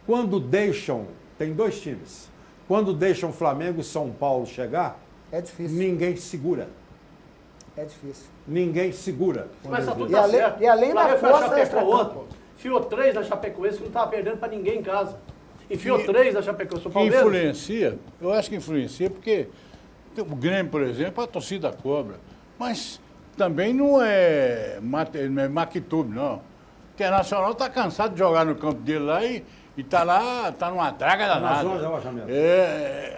quando deixam, tem 2 times, quando deixam Flamengo e São Paulo chegar, É difícil. ninguém segura. É difícil. Ninguém segura. Mas tá tudo E tá além- certo. e além da Flamengo foi força a Chapeco extra-campo. ontem. Enfiou 3 na Chapecoense que não estava perdendo para ninguém em casa. Enfiou 3 na Chapecoense. O Que Palmeiras... influencia, eu acho que influencia porque o Grêmio, por exemplo, a torcida cobra. Mas também não é Maquitube, não. O Internacional está cansado de jogar no campo dele lá e está lá, está numa draga danada. zona de rebaixamento.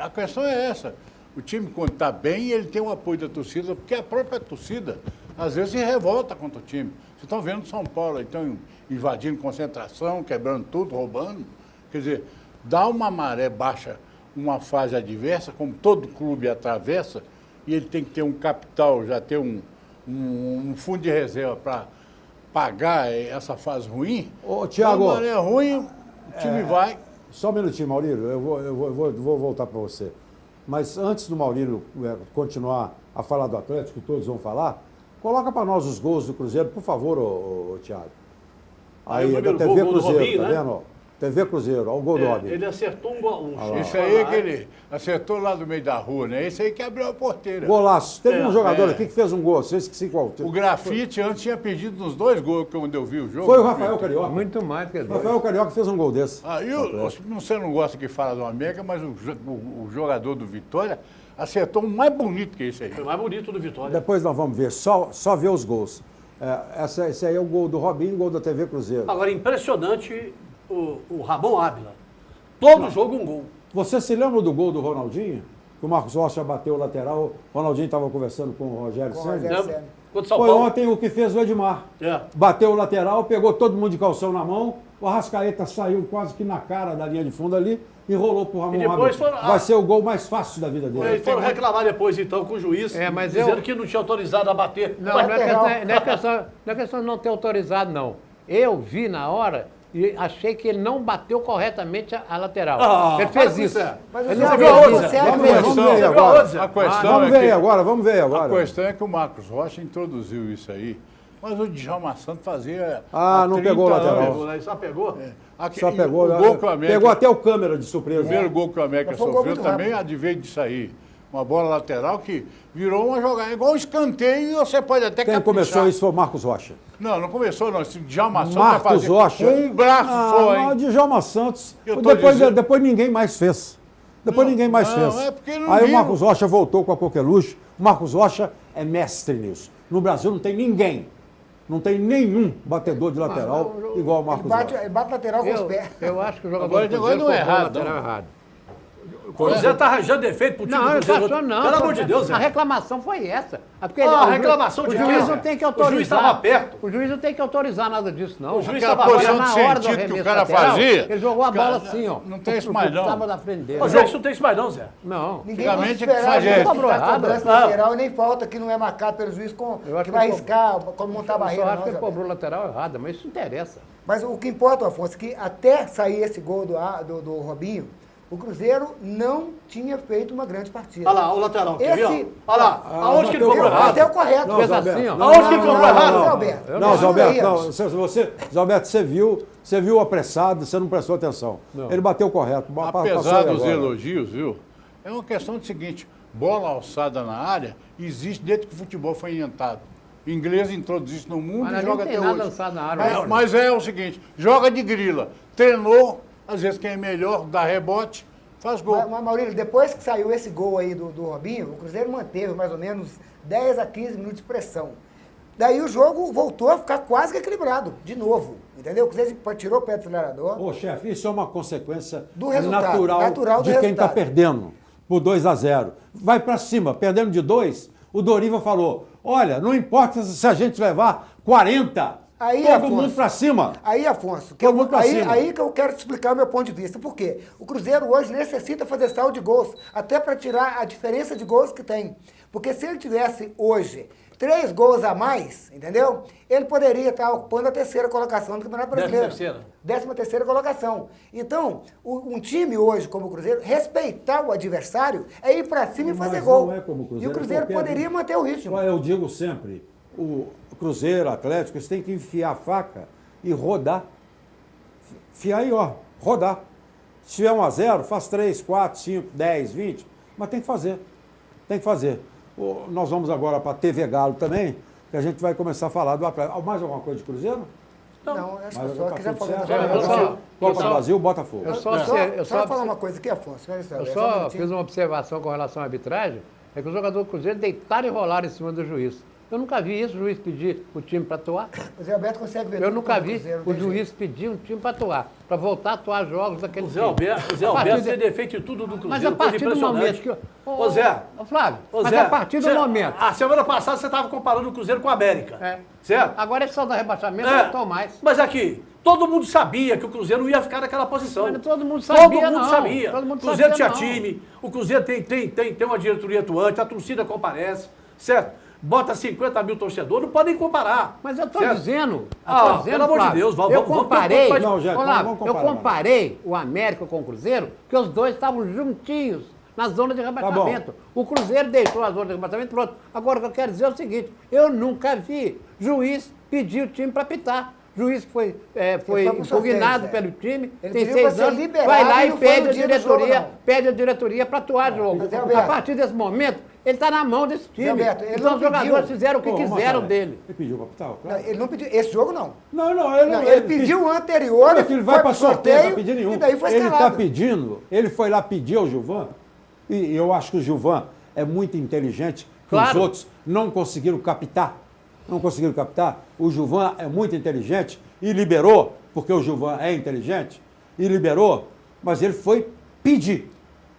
A questão é essa. O time, quando está bem, ele tem o apoio da torcida, porque a própria torcida, às vezes, se revolta contra o time. Vocês estão vendo São Paulo, então, invadindo concentração, quebrando tudo, roubando. Quer dizer, dá uma maré baixa, uma fase adversa, como todo clube atravessa, e ele tem que ter um capital, já ter um fundo de reserva para pagar essa fase ruim. Ô, Thiago, Dá uma maré ruim, o time vai. Só um minutinho, Maurílio, eu vou voltar para você. Mas antes do Maurílio continuar a falar do Atlético, todos vão falar, coloca para nós os gols do Cruzeiro, por favor, ô Thiago. Aí, o da primeiro TV gol do Cruzeiro, Robinho, tá né? vendo? Ó? TV Cruzeiro, olha o gol do Robinho. Ele acertou um Isso aí é que ele acertou lá do meio da rua, né? Esse aí que abriu a porteira. Golaço. Teve um jogador aqui que fez um gol, eu esqueci qual. O Grafite antes tinha perdido nos 2 gols quando eu vi o jogo. Foi o Rafael Carioca. Muito mais que O Rafael Carioca fez um gol desse. Você não gosta que fala do América, mas o jogador do Vitória acertou um mais bonito que esse aí. Foi o mais bonito do Vitória. Depois nós vamos ver, só ver os gols. Esse aí é o gol do Robinho, gol da TV Cruzeiro. Agora, impressionante o Ramon Ávila. Todo jogo um gol. Você se lembra do gol do Ronaldinho? Que o Marcos Rocha bateu o lateral, o Ronaldinho estava conversando com o Rogério Ceni. Foi ontem o que fez o Edmar. Bateu o lateral, pegou todo mundo de calção na mão, o Arrascaeta saiu quase que na cara da linha de fundo ali e rolou pro Ramon Ávila. Vai ser o gol mais fácil da vida dele. Eles foram reclamar depois, então, com o juiz, dizendo que não tinha autorizado a bater. Não é questão de não ter autorizado, não. Eu vi na hora e achei que ele não bateu corretamente a lateral. Ele fez isso. Mas ele você não viu fez você isso. Vamos ver agora. Vamos ver agora. A questão é que o Marcos Rocha introduziu isso aí, mas o Djalma Santos fazia. Não pegou o lateral. Só pegou? Só pegou. O gol que o América, pegou até o câmera de surpresa. O primeiro gol que o América sofreu também adveio disso aí. Uma bola lateral que virou uma jogada, igual um escanteio, e você pode até Quem começou isso foi o Marcos Rocha. Não começou não. Esse Djalma Santos Marcos Rocha. Um braço só, hein? O Djalma Santos. Dizendo... Depois ninguém mais fez. Ninguém mais fez. É porque não aí viu. O Marcos Rocha voltou com a coqueluche. O Marcos Rocha é mestre nisso. No Brasil não tem ninguém. Não tem nenhum batedor de lateral igual o Marcos Rocha. Ele bate lateral com os pés. Eu acho que o jogador agora não é errado. O Cruzeiro está arranjando defeito pro time do Cruzeiro. Pelo amor de Deus, a reclamação foi essa. A reclamação de o juiz não tem que autorizar. O juiz estava perto. O juiz não tem que autorizar nada disso, não. O juiz estava na hora do que o cara fazia. Ele jogou a bola assim, ó. Não tem isso mais não. Estava na frente dele. Mas isso não tem isso mais não, Zé. Não. Antigamente é que fazia cobrança lateral e nem falta que não é marcado pelo juiz que vai arriscar, como montar a barreira. Eu acho que ele cobrou lateral errada, mas isso não interessa. Mas o que importa, Afonso, é que até sair esse gol do Robinho, o Cruzeiro não tinha feito uma grande partida. Olha lá, o lateral. Olha lá, aonde que ele cobrou errado? Até o correto. Fez assim, ó. Aonde que ele cobrou errado? Não, Zé Alberto, Zé Alberto, você viu apressado, você não prestou atenção. Não. Ele bateu correto. Apesar dos elogios, viu? É uma questão do seguinte, bola alçada na área existe desde que o futebol foi inventado. O inglês introduziu isso no mundo e joga até hoje. Na área, mas é o seguinte, joga de grila, treinou, às vezes quem é melhor, dá rebote, faz gol. Mas Maurílio, depois que saiu esse gol aí do Robinho, o Cruzeiro manteve mais ou menos 10 a 15 minutos de pressão. Daí o jogo voltou a ficar quase que equilibrado, de novo. Entendeu? O Cruzeiro tirou o pé do acelerador. Ô, chefe, isso é uma consequência do resultado, natural de quem está perdendo por 2-0. Vai para cima, perdendo de 2, o Doriva falou, olha, não importa se a gente levar 40... Aí, todo Afonso, mundo para cima. Aí, Afonso, aí que eu quero te explicar o meu ponto de vista. Por quê? O Cruzeiro hoje necessita fazer saldo de gols, até para tirar a diferença de gols que tem. Porque se ele tivesse hoje 3 gols a mais, entendeu? Ele poderia estar ocupando a 3ª colocação do Campeonato Brasileiro. 13ª colocação. Então, um time hoje como o Cruzeiro, respeitar o adversário é ir para cima e fazer gol. Não é como o Cruzeiro. E o Cruzeiro poderia manter o ritmo. Eu digo sempre, o Cruzeiro, Atlético, eles têm que enfiar a faca e rodar. Enfiar aí, ó, rodar. Se tiver 1-0, faz 3, 4, 5, 10, 20, mas tem que fazer. Tem que fazer. Nós vamos agora para a TV Galo também, que a gente vai começar a falar do Atlético. Mais alguma coisa de Cruzeiro? Não, acho que só que já falou. Copa do Brasil, Botafogo. Eu só falar uma coisa aqui, Afonso. Eu só fiz uma observação com relação à arbitragem, é que os jogadores do Cruzeiro deitaram e rolaram em cima do juiz. Eu nunca vi isso, o juiz pedir o time para atuar. O Zé Alberto consegue ver. Eu nunca vi o juiz pedir um time para atuar, para voltar a atuar jogos daquele time. O Zé Alberto tem defeito em tudo do Cruzeiro. Mas a partir do momento que... Ô Zé. Flávio, mas a partir do momento... A semana passada você estava comparando o Cruzeiro com a América. Certo? Agora é só dar rebaixamento, não estão mais. Mas aqui, todo mundo sabia que o Cruzeiro não ia ficar naquela posição. Mas todo mundo sabia, Todo mundo sabia. Todo mundo o Cruzeiro sabia, tinha time, o Cruzeiro tem uma diretoria atuante, a torcida comparece, certo? bota 50 mil torcedores, não pode nem comparar. Mas eu estou certo? dizendo, Pelo amor de Deus, eu comparei, Não, gente, Olá, vamos eu comparar, comparei o América com o Cruzeiro, que os dois estavam juntinhos na zona de rebaixamento. O Cruzeiro deixou a zona de rebaixamento, pronto. Agora, o que eu quero dizer é o seguinte, eu nunca vi juiz pedir o time para apitar. Juiz que foi impugnado pelo time, Ele tem pediu pra 6 ser anos, liberado vai lá e e não foi pede no a dia do jogo, diretoria, não. pede a diretoria para atuar jogo. Mas, Alberto, A partir desse momento, ele está na mão desse time. Alberto, ele Então não os jogadores pediu. fizeram o que quiseram dele. Ele pediu para apitar, Não, claro. ele não pediu. Esse jogo não. Ele Pediu o anterior, Meu filho, vai foi para pro sorteio, não sorteio pedir nenhum. e daí foi Ele está escalado. pedindo, ele foi lá pedir ao Gilvan, e eu acho que o Gilvan é muito inteligente, que os Claro. outros não conseguiram captar. Não conseguiram captar. O Gilvan é muito inteligente e liberou, porque o Gilvan é inteligente, e liberou, mas ele foi pedir.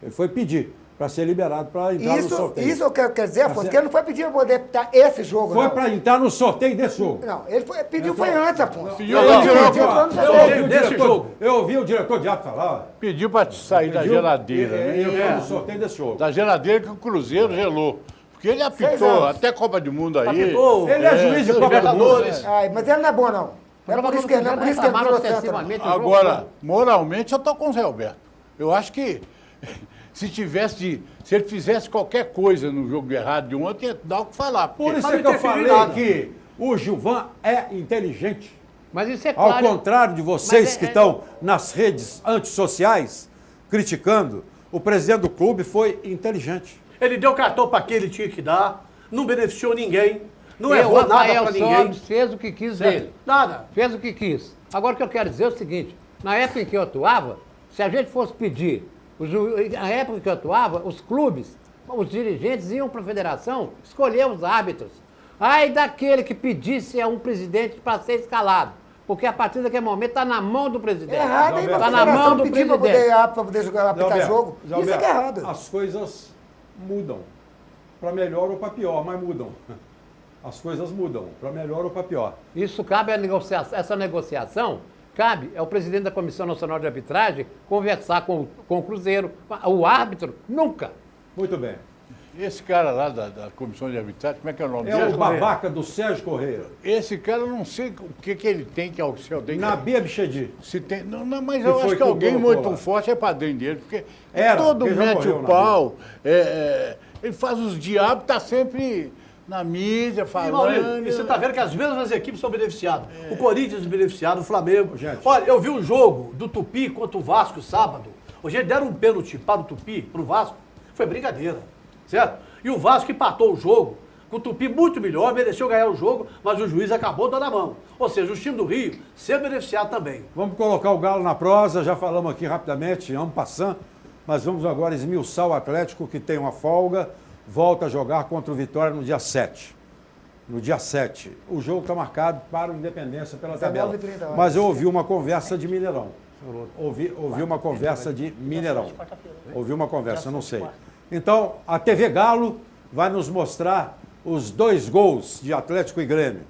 Ele foi pedir para ser liberado para entrar no sorteio. Isso eu quero dizer, Afonso, certo. que ele não foi pedir para poder apitar esse jogo, Foi não. para entrar no sorteio desse jogo. Não, ele pediu foi antes, Afonso. Pediu, Ele não, pediu não, pra não Eu sorteio. ouvi o Desse diretor- jogo. Eu ouvi o diretor de árbitro falar. Pediu para sair da Pediu, geladeira, né? e entrou no sorteio desse jogo. Da geladeira que o Cruzeiro gelou. Porque ele 6 apitou anos. até Copa do Mundo aí. Apitou. Ele é juiz de Copa do Mundo. Libertadores. Ai, mas ele não é bom, não. É por isso que ele não virou centro. Agora, moralmente, eu estou com o Zé Alberto. Eu acho que se ele fizesse qualquer coisa no jogo errado de ontem, ia dar o que falar. Por porque- isso Mas é não que eu interferiu em falei nada. que o Gilvan é inteligente. Mas isso é Ao claro. contrário de vocês Mas que estão nas redes antissociais criticando, o presidente do clube foi inteligente. Ele deu cartão para quem ele tinha que dar, não beneficiou ninguém, não o errou nada Rafael para ninguém. Sobres fez o que quis Certo? dele. Nada. Fez o que quis. Agora o que eu quero dizer é o seguinte, na época em que eu atuava, se a gente fosse pedir, na época em que eu atuava, os clubes, os dirigentes iam para a federação escolher os árbitros. Ai daquele que pedisse a um presidente para ser escalado. Porque a partir daquele momento está na mão do presidente. É errado, hein? Está na mão do pedir para presidente. poder jogar, apitar Zé jogo. Alberto, Isso é que é errado. As coisas mudam. Para melhor ou para pior, mas mudam. As coisas mudam, para melhor ou para pior. Isso cabe essa negociação, cabe ao presidente da Comissão Nacional de Arbitragem conversar com o Cruzeiro. O árbitro, nunca. Muito bem. Esse cara lá da Comissão de Arbitragem, como é que é o nome É dele? o babaca do Sérgio Correia. Esse cara, eu não sei o que ele tem que é o seu dele. Nabia Bichedi. Se tem, não, mas Que eu foi acho que que alguém colocou muito lá? forte é padrinho dele, porque Era, todo porque já mete morreu o na pau, ele faz os diabos, tá sempre na mídia E, falando. Maurício, e você está vendo que as mesmas equipes são beneficiadas. O Corinthians beneficiado, o Flamengo. Gente. Olha, eu vi um jogo do Tupi contra o Vasco sábado. Hoje eles deram um pênalti para o Tupi, para o Vasco. Foi brincadeira, certo? E o Vasco empatou o jogo, com o Tupi muito melhor, mereceu ganhar o jogo, mas o juiz acabou dando a mão. Ou seja, o time do Rio ser beneficiado também. Vamos colocar o Galo na prosa, já falamos aqui rapidamente, en passant, mas vamos agora esmiuçar o Atlético, que tem uma folga, volta a jogar contra o Vitória no dia 7. No dia 7. O jogo está marcado para o Independência pela tabela. 19h30. Mas eu ouvi uma conversa de Mineirão. Ouvi uma conversa de Mineirão. Ouvi uma conversa, não sei. Então, a TV Galo vai nos mostrar os 2 gols de Atlético e Grêmio.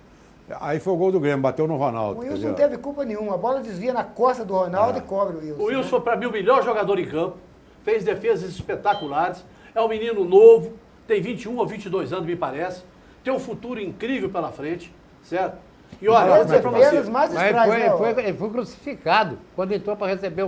Aí foi o gol do Grêmio, bateu no Ronaldo. O quer Wilson não dizer, teve culpa nenhuma. A bola desvia na costa do Ronaldo e cobre o Wilson. O Wilson, para mim, o melhor jogador em campo, fez defesas espetaculares, é um menino novo, tem 21 ou 22 anos, me parece, tem um futuro incrível pela frente, certo? E olha, vou dizer para defesas você, mais Mas estranhas, né? ele foi crucificado quando entrou para receber,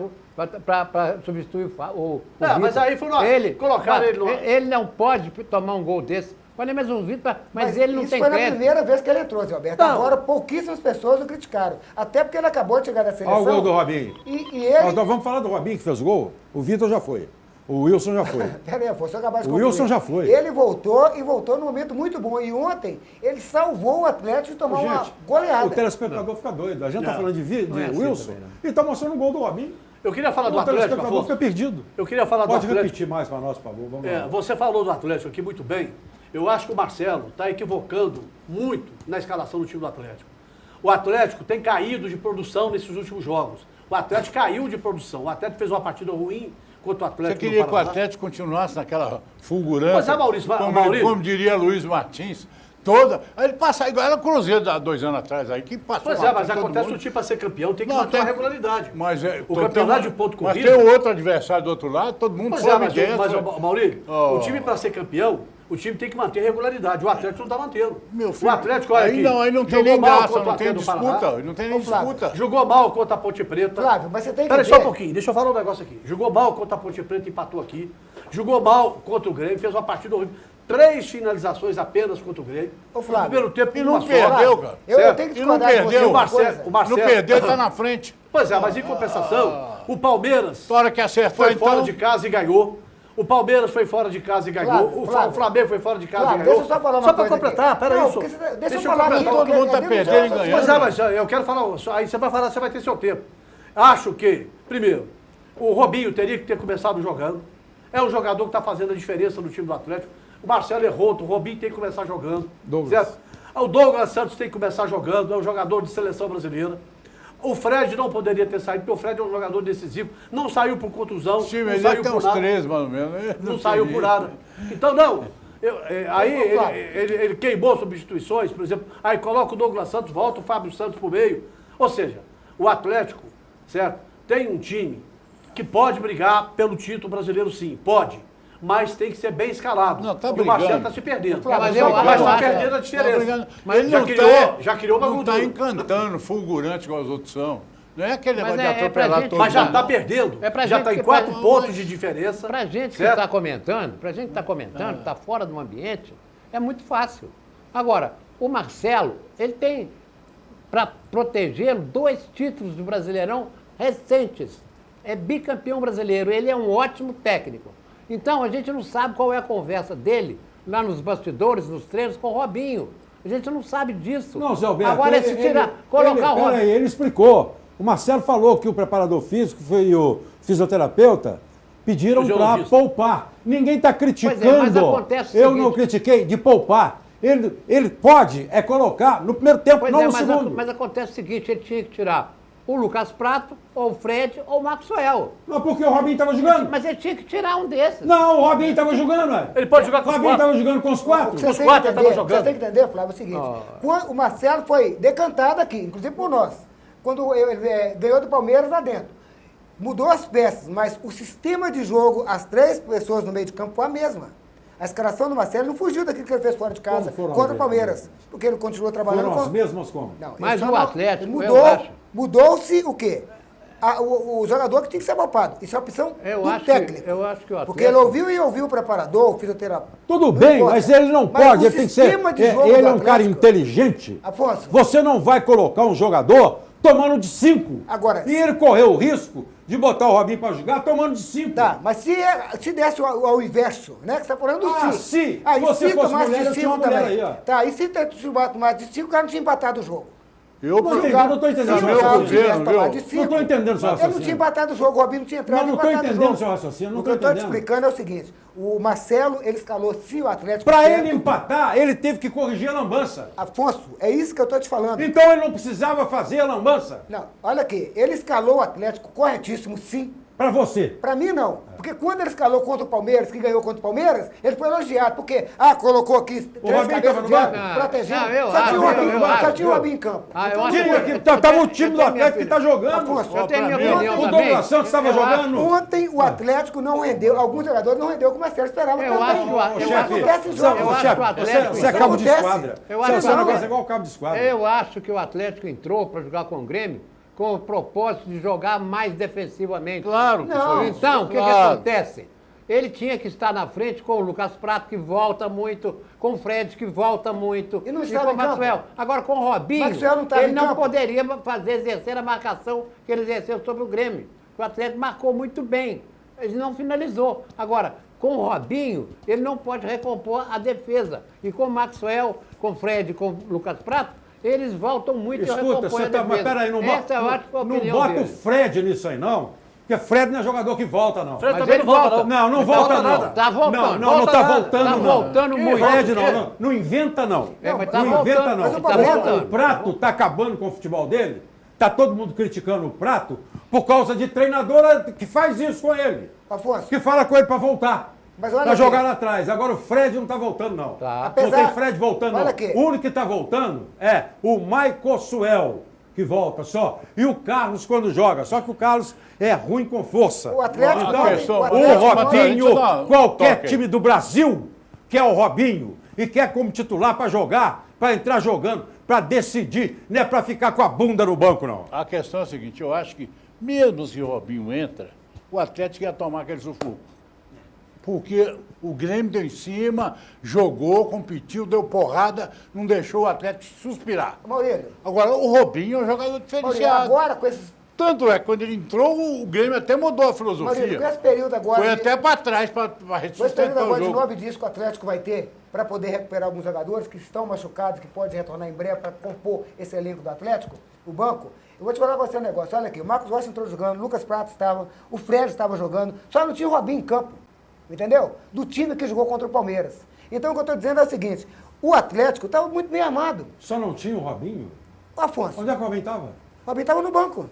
para substituir o mas Vitor. aí foi colocaram ele no... Ele não pode tomar um gol desse. Olha, mas o Vitor, mas ele não isso tem foi na crédito. primeira vez que ele entrou, Zé Alberto. Não. Agora, pouquíssimas pessoas o criticaram. Até porque ele acabou de chegar da seleção. Olha o gol do Robinho. E ele... Então vamos falar do Robinho que fez o gol? O Vitor já foi. O Wilson já foi. Pera aí, Afonso, eu acabar de O concluir. Wilson já foi. Ele voltou e voltou num momento muito bom. E ontem ele salvou o Atlético de tomar uma goleada. o telespectador fica doido. A gente está Não. falando de Não é assim Wilson também, não. e está mostrando o gol do Robinho. Eu queria falar do O Atlético, telespectador Afonso. fica perdido. Eu queria falar do Pode Atlético. repetir mais para nós, por favor. Vamos lá. Você falou do Atlético aqui muito bem. Eu acho que o Marcelo está equivocando muito na escalação do time do Atlético. O Atlético tem caído de produção nesses últimos jogos. O Atlético caiu de produção. O Atlético fez uma partida ruim contra o Você Atlético queria no que o Paraná. Atlético continuasse naquela fulgurância? Mas é, Maurício, como diria Luiz Martins, aí ele passa igual era o Cruzeiro há 2 anos atrás, aí que passou. Pois é, mas acontece o time para ser campeão tem que manter a regularidade. Mas o campeonato de ponto corrido... Mas tem o outro adversário do outro lado, todo mundo Pois sobe mas dentro. Maurício, o time para ser campeão, o time tem que manter regularidade. O Atlético não está mantendo. Meu filho, o Atlético, olha aí aqui, não tem jogou nem mal graça, contra o não tem Atlético do Paraná. disputa. Não tem nem Ô, Flávio, disputa. Jogou mal contra a Ponte Preta. Flávio, mas você tem que Pera ver... só um pouquinho, deixa eu falar um negócio aqui. Jogou mal contra a Ponte Preta, empatou aqui. Jogou mal contra o Grêmio, fez uma partida horrível. 3 finalizações apenas contra o Grêmio. Ô, Flávio, no primeiro tempo, e não uma só. perdeu, cara. Eu tenho que E não discordar de você. perdeu. O Marcelo, Não perdeu, está na frente. Pois é, mas em compensação, o Palmeiras Na hora que acertar, foi fora então... de casa e ganhou. O Palmeiras foi fora de casa e ganhou. Flávio, o Flamengo foi fora de casa Flávio, e ganhou. deixa eu só falar uma Só para coisa completar, aqui. peraí, Não, isso. porque deixa eu falar completar. aqui, Todo mundo está perdendo e ganhando. Pois é, mas eu quero falar, aí você vai falar, você vai ter seu tempo. Acho que, primeiro, o Robinho teria que ter começado jogando. É um jogador que está fazendo a diferença no time do Atlético. O Marcelo errou, o Robinho tem que começar jogando. Certo? O Douglas Santos tem que começar jogando, é um jogador de seleção brasileira. O Fred não poderia ter saído, porque o Fred é um jogador decisivo. Não saiu por contusão, Sim, não mas saiu ele tem por uns nada. 3, mais ou menos. Não saiu por nada. Então, não. Aí ele queimou substituições, por exemplo. Aí coloca o Douglas Santos, volta o Fábio Santos pro meio. Ou seja, o Atlético, certo? Tem um time que pode brigar pelo título brasileiro, sim, pode. Mas tem que ser bem escalado. Não, tá porque o brigando. Marcelo está se perdendo. Mas eu Mas está acho- perdendo a diferença. Mas ele já criou uma não gordura. está encantando, fulgurante igual os outros são. Não é aquele Mas negócio de é pra atropelar gente- todo Mas já mundo. está perdendo. É pra já gente está em que 4 faz- pontos de diferença. Pra gente que certo? está comentando, está fora do ambiente, é muito fácil. Agora, o Marcelo, ele tem, para protegê-lo, 2 títulos do Brasileirão recentes. É bicampeão brasileiro, ele é um ótimo técnico. Então, a gente não sabe qual é a conversa dele lá nos bastidores, nos treinos, com o Robinho. A gente não sabe disso. Não, Zé Alberto. Agora, se tirar, colocar o Robinho... Peraí, ele explicou. O Marcelo falou que o preparador físico e o fisioterapeuta pediram para Fisiologista. poupar. Ninguém está criticando. mas acontece o Eu seguinte- não critiquei de poupar. Ele pode colocar no primeiro tempo, Pois não é, no mas, segundo. mas acontece o seguinte, ele tinha que tirar o Lucas Prato, ou o Fred, ou o Maxwell. Mas porque o Robinho estava jogando? Mas ele tinha que tirar um desses. Não, o Robinho estava jogando, ué. Ele pode jogar com O os Robinho 4. estava jogando com os 4. Você tem que quatro estavam entender, jogando. Você tem que entender, Flávio, é o seguinte. Quando o Marcelo foi decantado aqui, inclusive por nós. Quando ele ganhou do Palmeiras lá dentro. Mudou as peças, mas o sistema de jogo, as 3 pessoas no meio de campo foi a mesma. A escalação do Marcelo não fugiu daquilo que ele fez fora de casa Como foram contra o as Palmeiras. Porque ele continuou trabalhando Foram as com... mesmas como? Não, Mas ele o só Atlético, mudou, eu acho. Mudou-se o quê? O jogador que tinha que ser poupado. Isso é a opção Eu do acho técnico. eu acho que o Porque ele Atlético... ouviu o preparador, o fisioterapeuta. Tudo Não bem, importa. mas ele não Mas pode, o ele tem que ser. sistema de jogo Ele do é um cara Atlético- inteligente. Afonso. Você não vai colocar um jogador tomando de 5. Agora, E ele correu o risco de botar o Robinho para jogar tomando de 5. Tá, mas se desse ao inverso, né? Que você está falando do Ah, sim. se Aí você se fosse tomasse mulher, de eu tinha uma 5 mulher também. aí, ó. Tá, e se tomasse de 5, o cara não tinha empatado o jogo. Eu, Não entendi, eu não tô entendendo Se seu o Galo raciocínio, tivesse viu? tomado de Não 5, tô entendendo seu ele não raciocínio. tinha empatado o jogo, o Robinho não tinha entrado Não, e não tô empatado o entendendo jogo. seu raciocínio, não O tô que eu estou te entendendo. explicando é o seguinte, o Marcelo, ele escalou se o Atlético... Para certo. ele empatar, ele teve que corrigir a lambança. Afonso, é isso que eu estou te falando. Então ele não precisava fazer a lambança. Não, olha aqui, ele escalou o Atlético corretíssimo, sim. Para você. Pra mim, não. Porque quando ele escalou contra o Palmeiras, que ganhou contra o Palmeiras, ele foi elogiado. Porque, colocou aqui 3 Robinho cabeças tava de no área, banco? protegendo. Não, eu Só tinha o acho, Robinho, eu só acho, tinha o viu? Robinho em campo. Ah, eu Então, acho Tinha que- que tava o time eu do tenho Atlético que minha tá jogando. Afonso, Eu tenho minha pra mim, opinião O também. Douglas Santos estava Eu acho- jogando. Ontem o Atlético não rendeu, alguns jogadores não rendeu como o Marcelo esperava Eu também. acho que o- Isso eu chefe, acontece em eu jogos. acho chefe, que o Atlético- você é cabo de acontece. esquadra. Eu acho Você é que um não, negócio igual o cabo de esquadra. Eu acho que o Atlético entrou para jogar com o Grêmio com o propósito de jogar mais defensivamente. Claro que Não. foi isso. Então, o que Claro. acontece? Ele tinha que estar na frente com o Lucas Prato, que volta muito, com o Fred, que volta muito, E não com estava o em campo. Maxwell. Agora, com o Robinho, Maxwell não estava ele em não campo. poderia exercer a marcação que ele exerceu sobre o Grêmio. O Atlético marcou muito bem, ele não finalizou. Agora, com o Robinho, ele não pode recompor a defesa. E com o Maxwell, com o Fred, com o Lucas Prato, eles voltam muito e Escuta, recompõem você a tá. defesa. Mas peraí, não Essa eu acho que foi a não opinião bota dele. o Fred nisso aí, não. Porque Fred não é jogador que volta, não. Fred Mas também ele não volta, volta. não. Não Não volta, volta não. nada. Tá voltando. Não tá nada. voltando, Tá não. voltando muito. Fred, Volta o quê? não inventa, não. É, mas tá não inventa, voltando, não. mas o Prato- O Prato tá acabando com o futebol dele. Tá todo mundo criticando o Prato por causa de treinadora que faz isso com ele. Afonso, Que fala com ele para voltar. Mas olha Pra aqui. jogar lá atrás. Agora o Fred não tá voltando, não. Tá. Apesar- Não tem Fred voltando, Olha não. aqui. O único que tá voltando é o Michael Suel, que volta só. E o Carlos quando joga. Só que o Carlos é ruim com força. O Atlético- Então, o Atlético- o Deixa eu dar Robinho, um qualquer toque. time do Brasil quer o Robinho e quer como titular para jogar, para entrar jogando, para decidir, não é para ficar com a bunda no banco, não. A questão é a seguinte, eu acho que mesmo se o Robinho entra, o Atlético ia tomar aquele sufoco. Porque o Grêmio deu em cima, jogou, competiu, deu porrada, não deixou o Atlético suspirar. Maurílio. Agora, o Robinho é um jogador Maurílio, diferenciado. agora com esses... Tanto é que quando ele entrou, o Grêmio até mudou a filosofia. Maurílio, com esse período agora... Foi até para trás para Com esse período sustentar o agora de jogo. 9 dias que o Atlético vai ter para poder recuperar alguns jogadores que estão machucados, que podem retornar em breve para compor esse elenco do Atlético, o banco. Eu vou te falar com você um negócio. Olha aqui, o Marcos Rocha entrou jogando, o Lucas Prato estava, o Fred estava jogando, só não tinha o Robinho em campo, entendeu? Do time que jogou contra o Palmeiras. Então o que eu estou dizendo é o seguinte, o Atlético estava muito bem armado. Só não tinha o Robinho? O Afonso. Onde é que o Robinho estava? O Robinho estava no banco.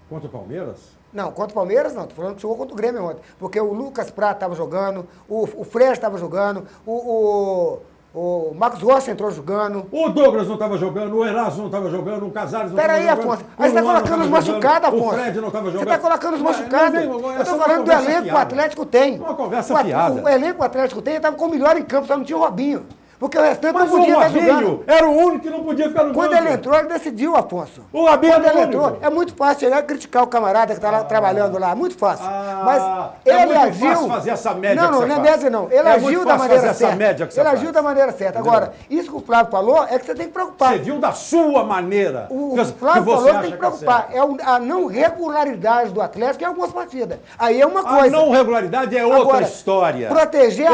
Contra o Palmeiras? Não, contra o Palmeiras não, tô falando que jogou contra o Grêmio ontem. Porque o Lucas Prato estava jogando, o Fred estava jogando, o Marcos Rocha entrou jogando. O Douglas não estava jogando, o Eraso não estava jogando, o Casares não estava Peraí, jogando. Afonso, aí você está colocando os machucados, Afonso. O Fred não estava jogando. Você está colocando os machucados. Eu estou falando do elenco que o Atlético tem. Uma conversa fiada. O elenco que o Atlético tem estava com o melhor em campo, só não tinha o Robinho. Porque o restante Mas não podia o estar jogando. Robinho era o único que não podia ficar no Quando banco. ele entrou, ele decidiu, Afonso. O Robinho Quando era ele o entrou, único. é muito fácil chegar e criticar o camarada que está lá trabalhando lá, muito fácil. Mas é ele muito agiu... fácil fazer essa média Não, que não, você não é faz. média não. Ele É muito agiu da fácil maneira fazer essa certa. média que você Ele faz. agiu da maneira certa. Entendeu? Agora, isso que o Flávio falou é que você tem que preocupar. Você viu da sua maneira. O que Flávio você falou que acha tem que é preocupar. certo. É a não regularidade do Atlético em algumas partidas. Aí é uma coisa. A não regularidade é outra Agora, história. proteger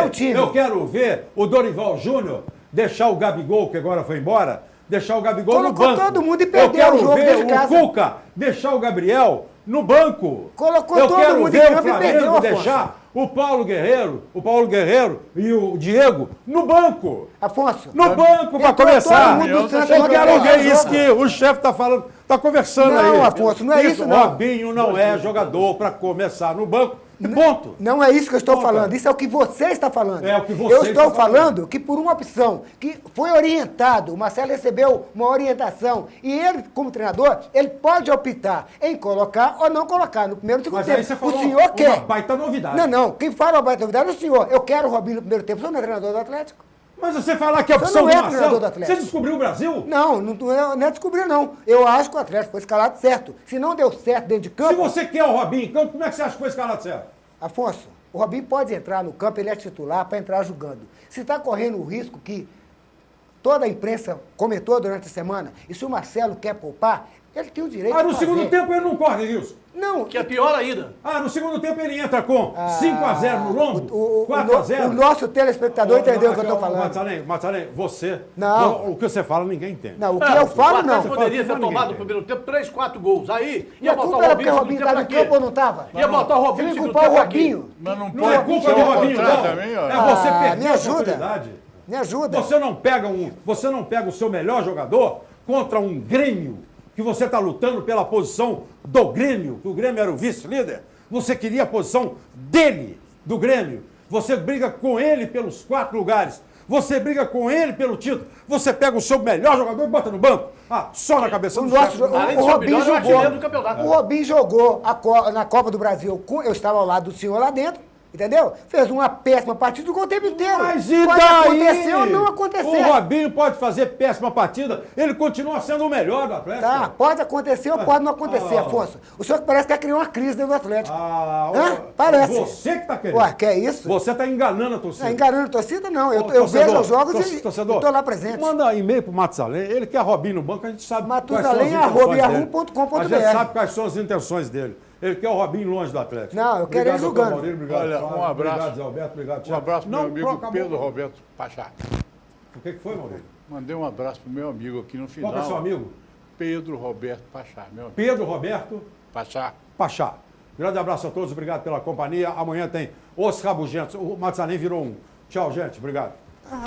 o time. Eu quero ver o Dorival Júnior deixar o Gabigol, que agora foi embora, deixar o Gabigol Colocou no banco. todo mundo e perdeu o jogo Eu quero dentro de ver o casa. Cuca deixar o Gabriel no banco. Colocou eu todo quero mundo ver em o campo e Flamengo perdeu, Afonso. deixar o Paulo Guerreiro e o Diego no banco. Afonso. No banco para Entrou começar. todo mundo do Santos Eu pra quero ganhar ver o isso jogo. que o chefe está falando, está conversando aí. Não, Afonso, não é isso não. Robinho não é jogador para começar no banco. E ponto. Não é isso que eu estou Ponto. falando, isso é o que você está falando. É o que você Eu estou está falando. falando que por uma opção que foi orientado, o Marcelo recebeu uma orientação e ele, como treinador, ele pode optar em colocar ou não colocar no primeiro e segundo Mas tempo. aí você O falou senhor uma quer. baita novidade. Não, quem fala uma baita novidade é o senhor. Eu quero o Robinho no primeiro tempo, o senhor não é treinador do Atlético? Mas você falar que a Você opção não do é Marcelo, treinador do Atlético. você descobriu o Brasil? Não é descobrir não. Eu acho que o Atlético foi escalado certo. Se não deu certo dentro de campo... Se você quer o Robinho em campo, como é que você acha que foi escalado certo? Afonso, o Robinho pode entrar no campo, ele é titular para entrar jogando. Se está correndo o risco que toda a imprensa comentou durante a semana, e se o Marcelo quer poupar, ele tem o direito Ah, no de fazer. segundo tempo ele não corre isso. Não. Que é pior ainda. Ah, no segundo tempo ele entra com 5x0 no lombo, O 4x0. nosso telespectador entendeu o que eu estou falando. Matsalém, você... Não. O que você fala ninguém entende. Não, o que eu falo O não. Atlético poderia ter ninguém tomado no entende. primeiro tempo 3, 4 gols. Aí E a culpa era porque o Robinho estava em campo ou não estava? Ia botar o Robinho Você no me segundo culpar o tempo aqui. Robinho? Mas não Não é pode culpa ser do ao Robinho, contrário não. também, ó. É você perder me a ajuda. oportunidade. Me ajuda. Você não pega o seu melhor jogador contra um Grêmio, que você está lutando pela posição do Grêmio, que o Grêmio era o vice-líder. Você queria a posição dele, do Grêmio. Você briga com ele pelos 4 lugares. Você briga com ele pelo título. Você pega o seu melhor jogador e bota no banco. Ah, só na cabeça do chefe. Além de O ser o Robinho melhor jogou. artilheiro do campeonato. O Robinho jogou na Copa do Brasil. Eu estava ao lado do senhor lá dentro, entendeu? Fez uma péssima partida, jogou o tempo inteiro. Mas e Pode daí? acontecer ou não acontecer. O Robinho pode fazer péssima partida, ele continua sendo o melhor do Atlético. Tá, pode acontecer ou pode não acontecer, Ah. Afonso. O senhor que parece que quer criar uma crise dentro do Atlético. Ah, Hã? Parece. Você que está querendo. Ué, que é isso? Você está enganando a torcida. Não, enganando a torcida, não. Eu Torcedor, vejo os jogos e torcedor, estou lá presente. Manda e-mail pro Matusalém, ele quer Robinho no banco, a gente sabe Matusalém@yahoo.com.br. A gente sabe quais são as intenções dele. Ele quer o Robinho longe do Atlético. Não, eu quero ele doutor jogando. Maurílio, obrigado, Olha, Flávio, um abraço. Obrigado, Zé Alberto, obrigado, Um Thiago. abraço pro meu amigo acabou. Pedro Roberto Pachá. O que foi, Maurílio? Mandei um abraço pro meu amigo aqui no final. Qual que é seu amigo? Pedro Roberto Pachá, meu amigo. Pedro Roberto Pachá. Pachá. Grande abraço a todos, obrigado pela companhia. Amanhã tem Os Rabugentos. O Matusalém virou um. Tchau, gente, obrigado. Ah,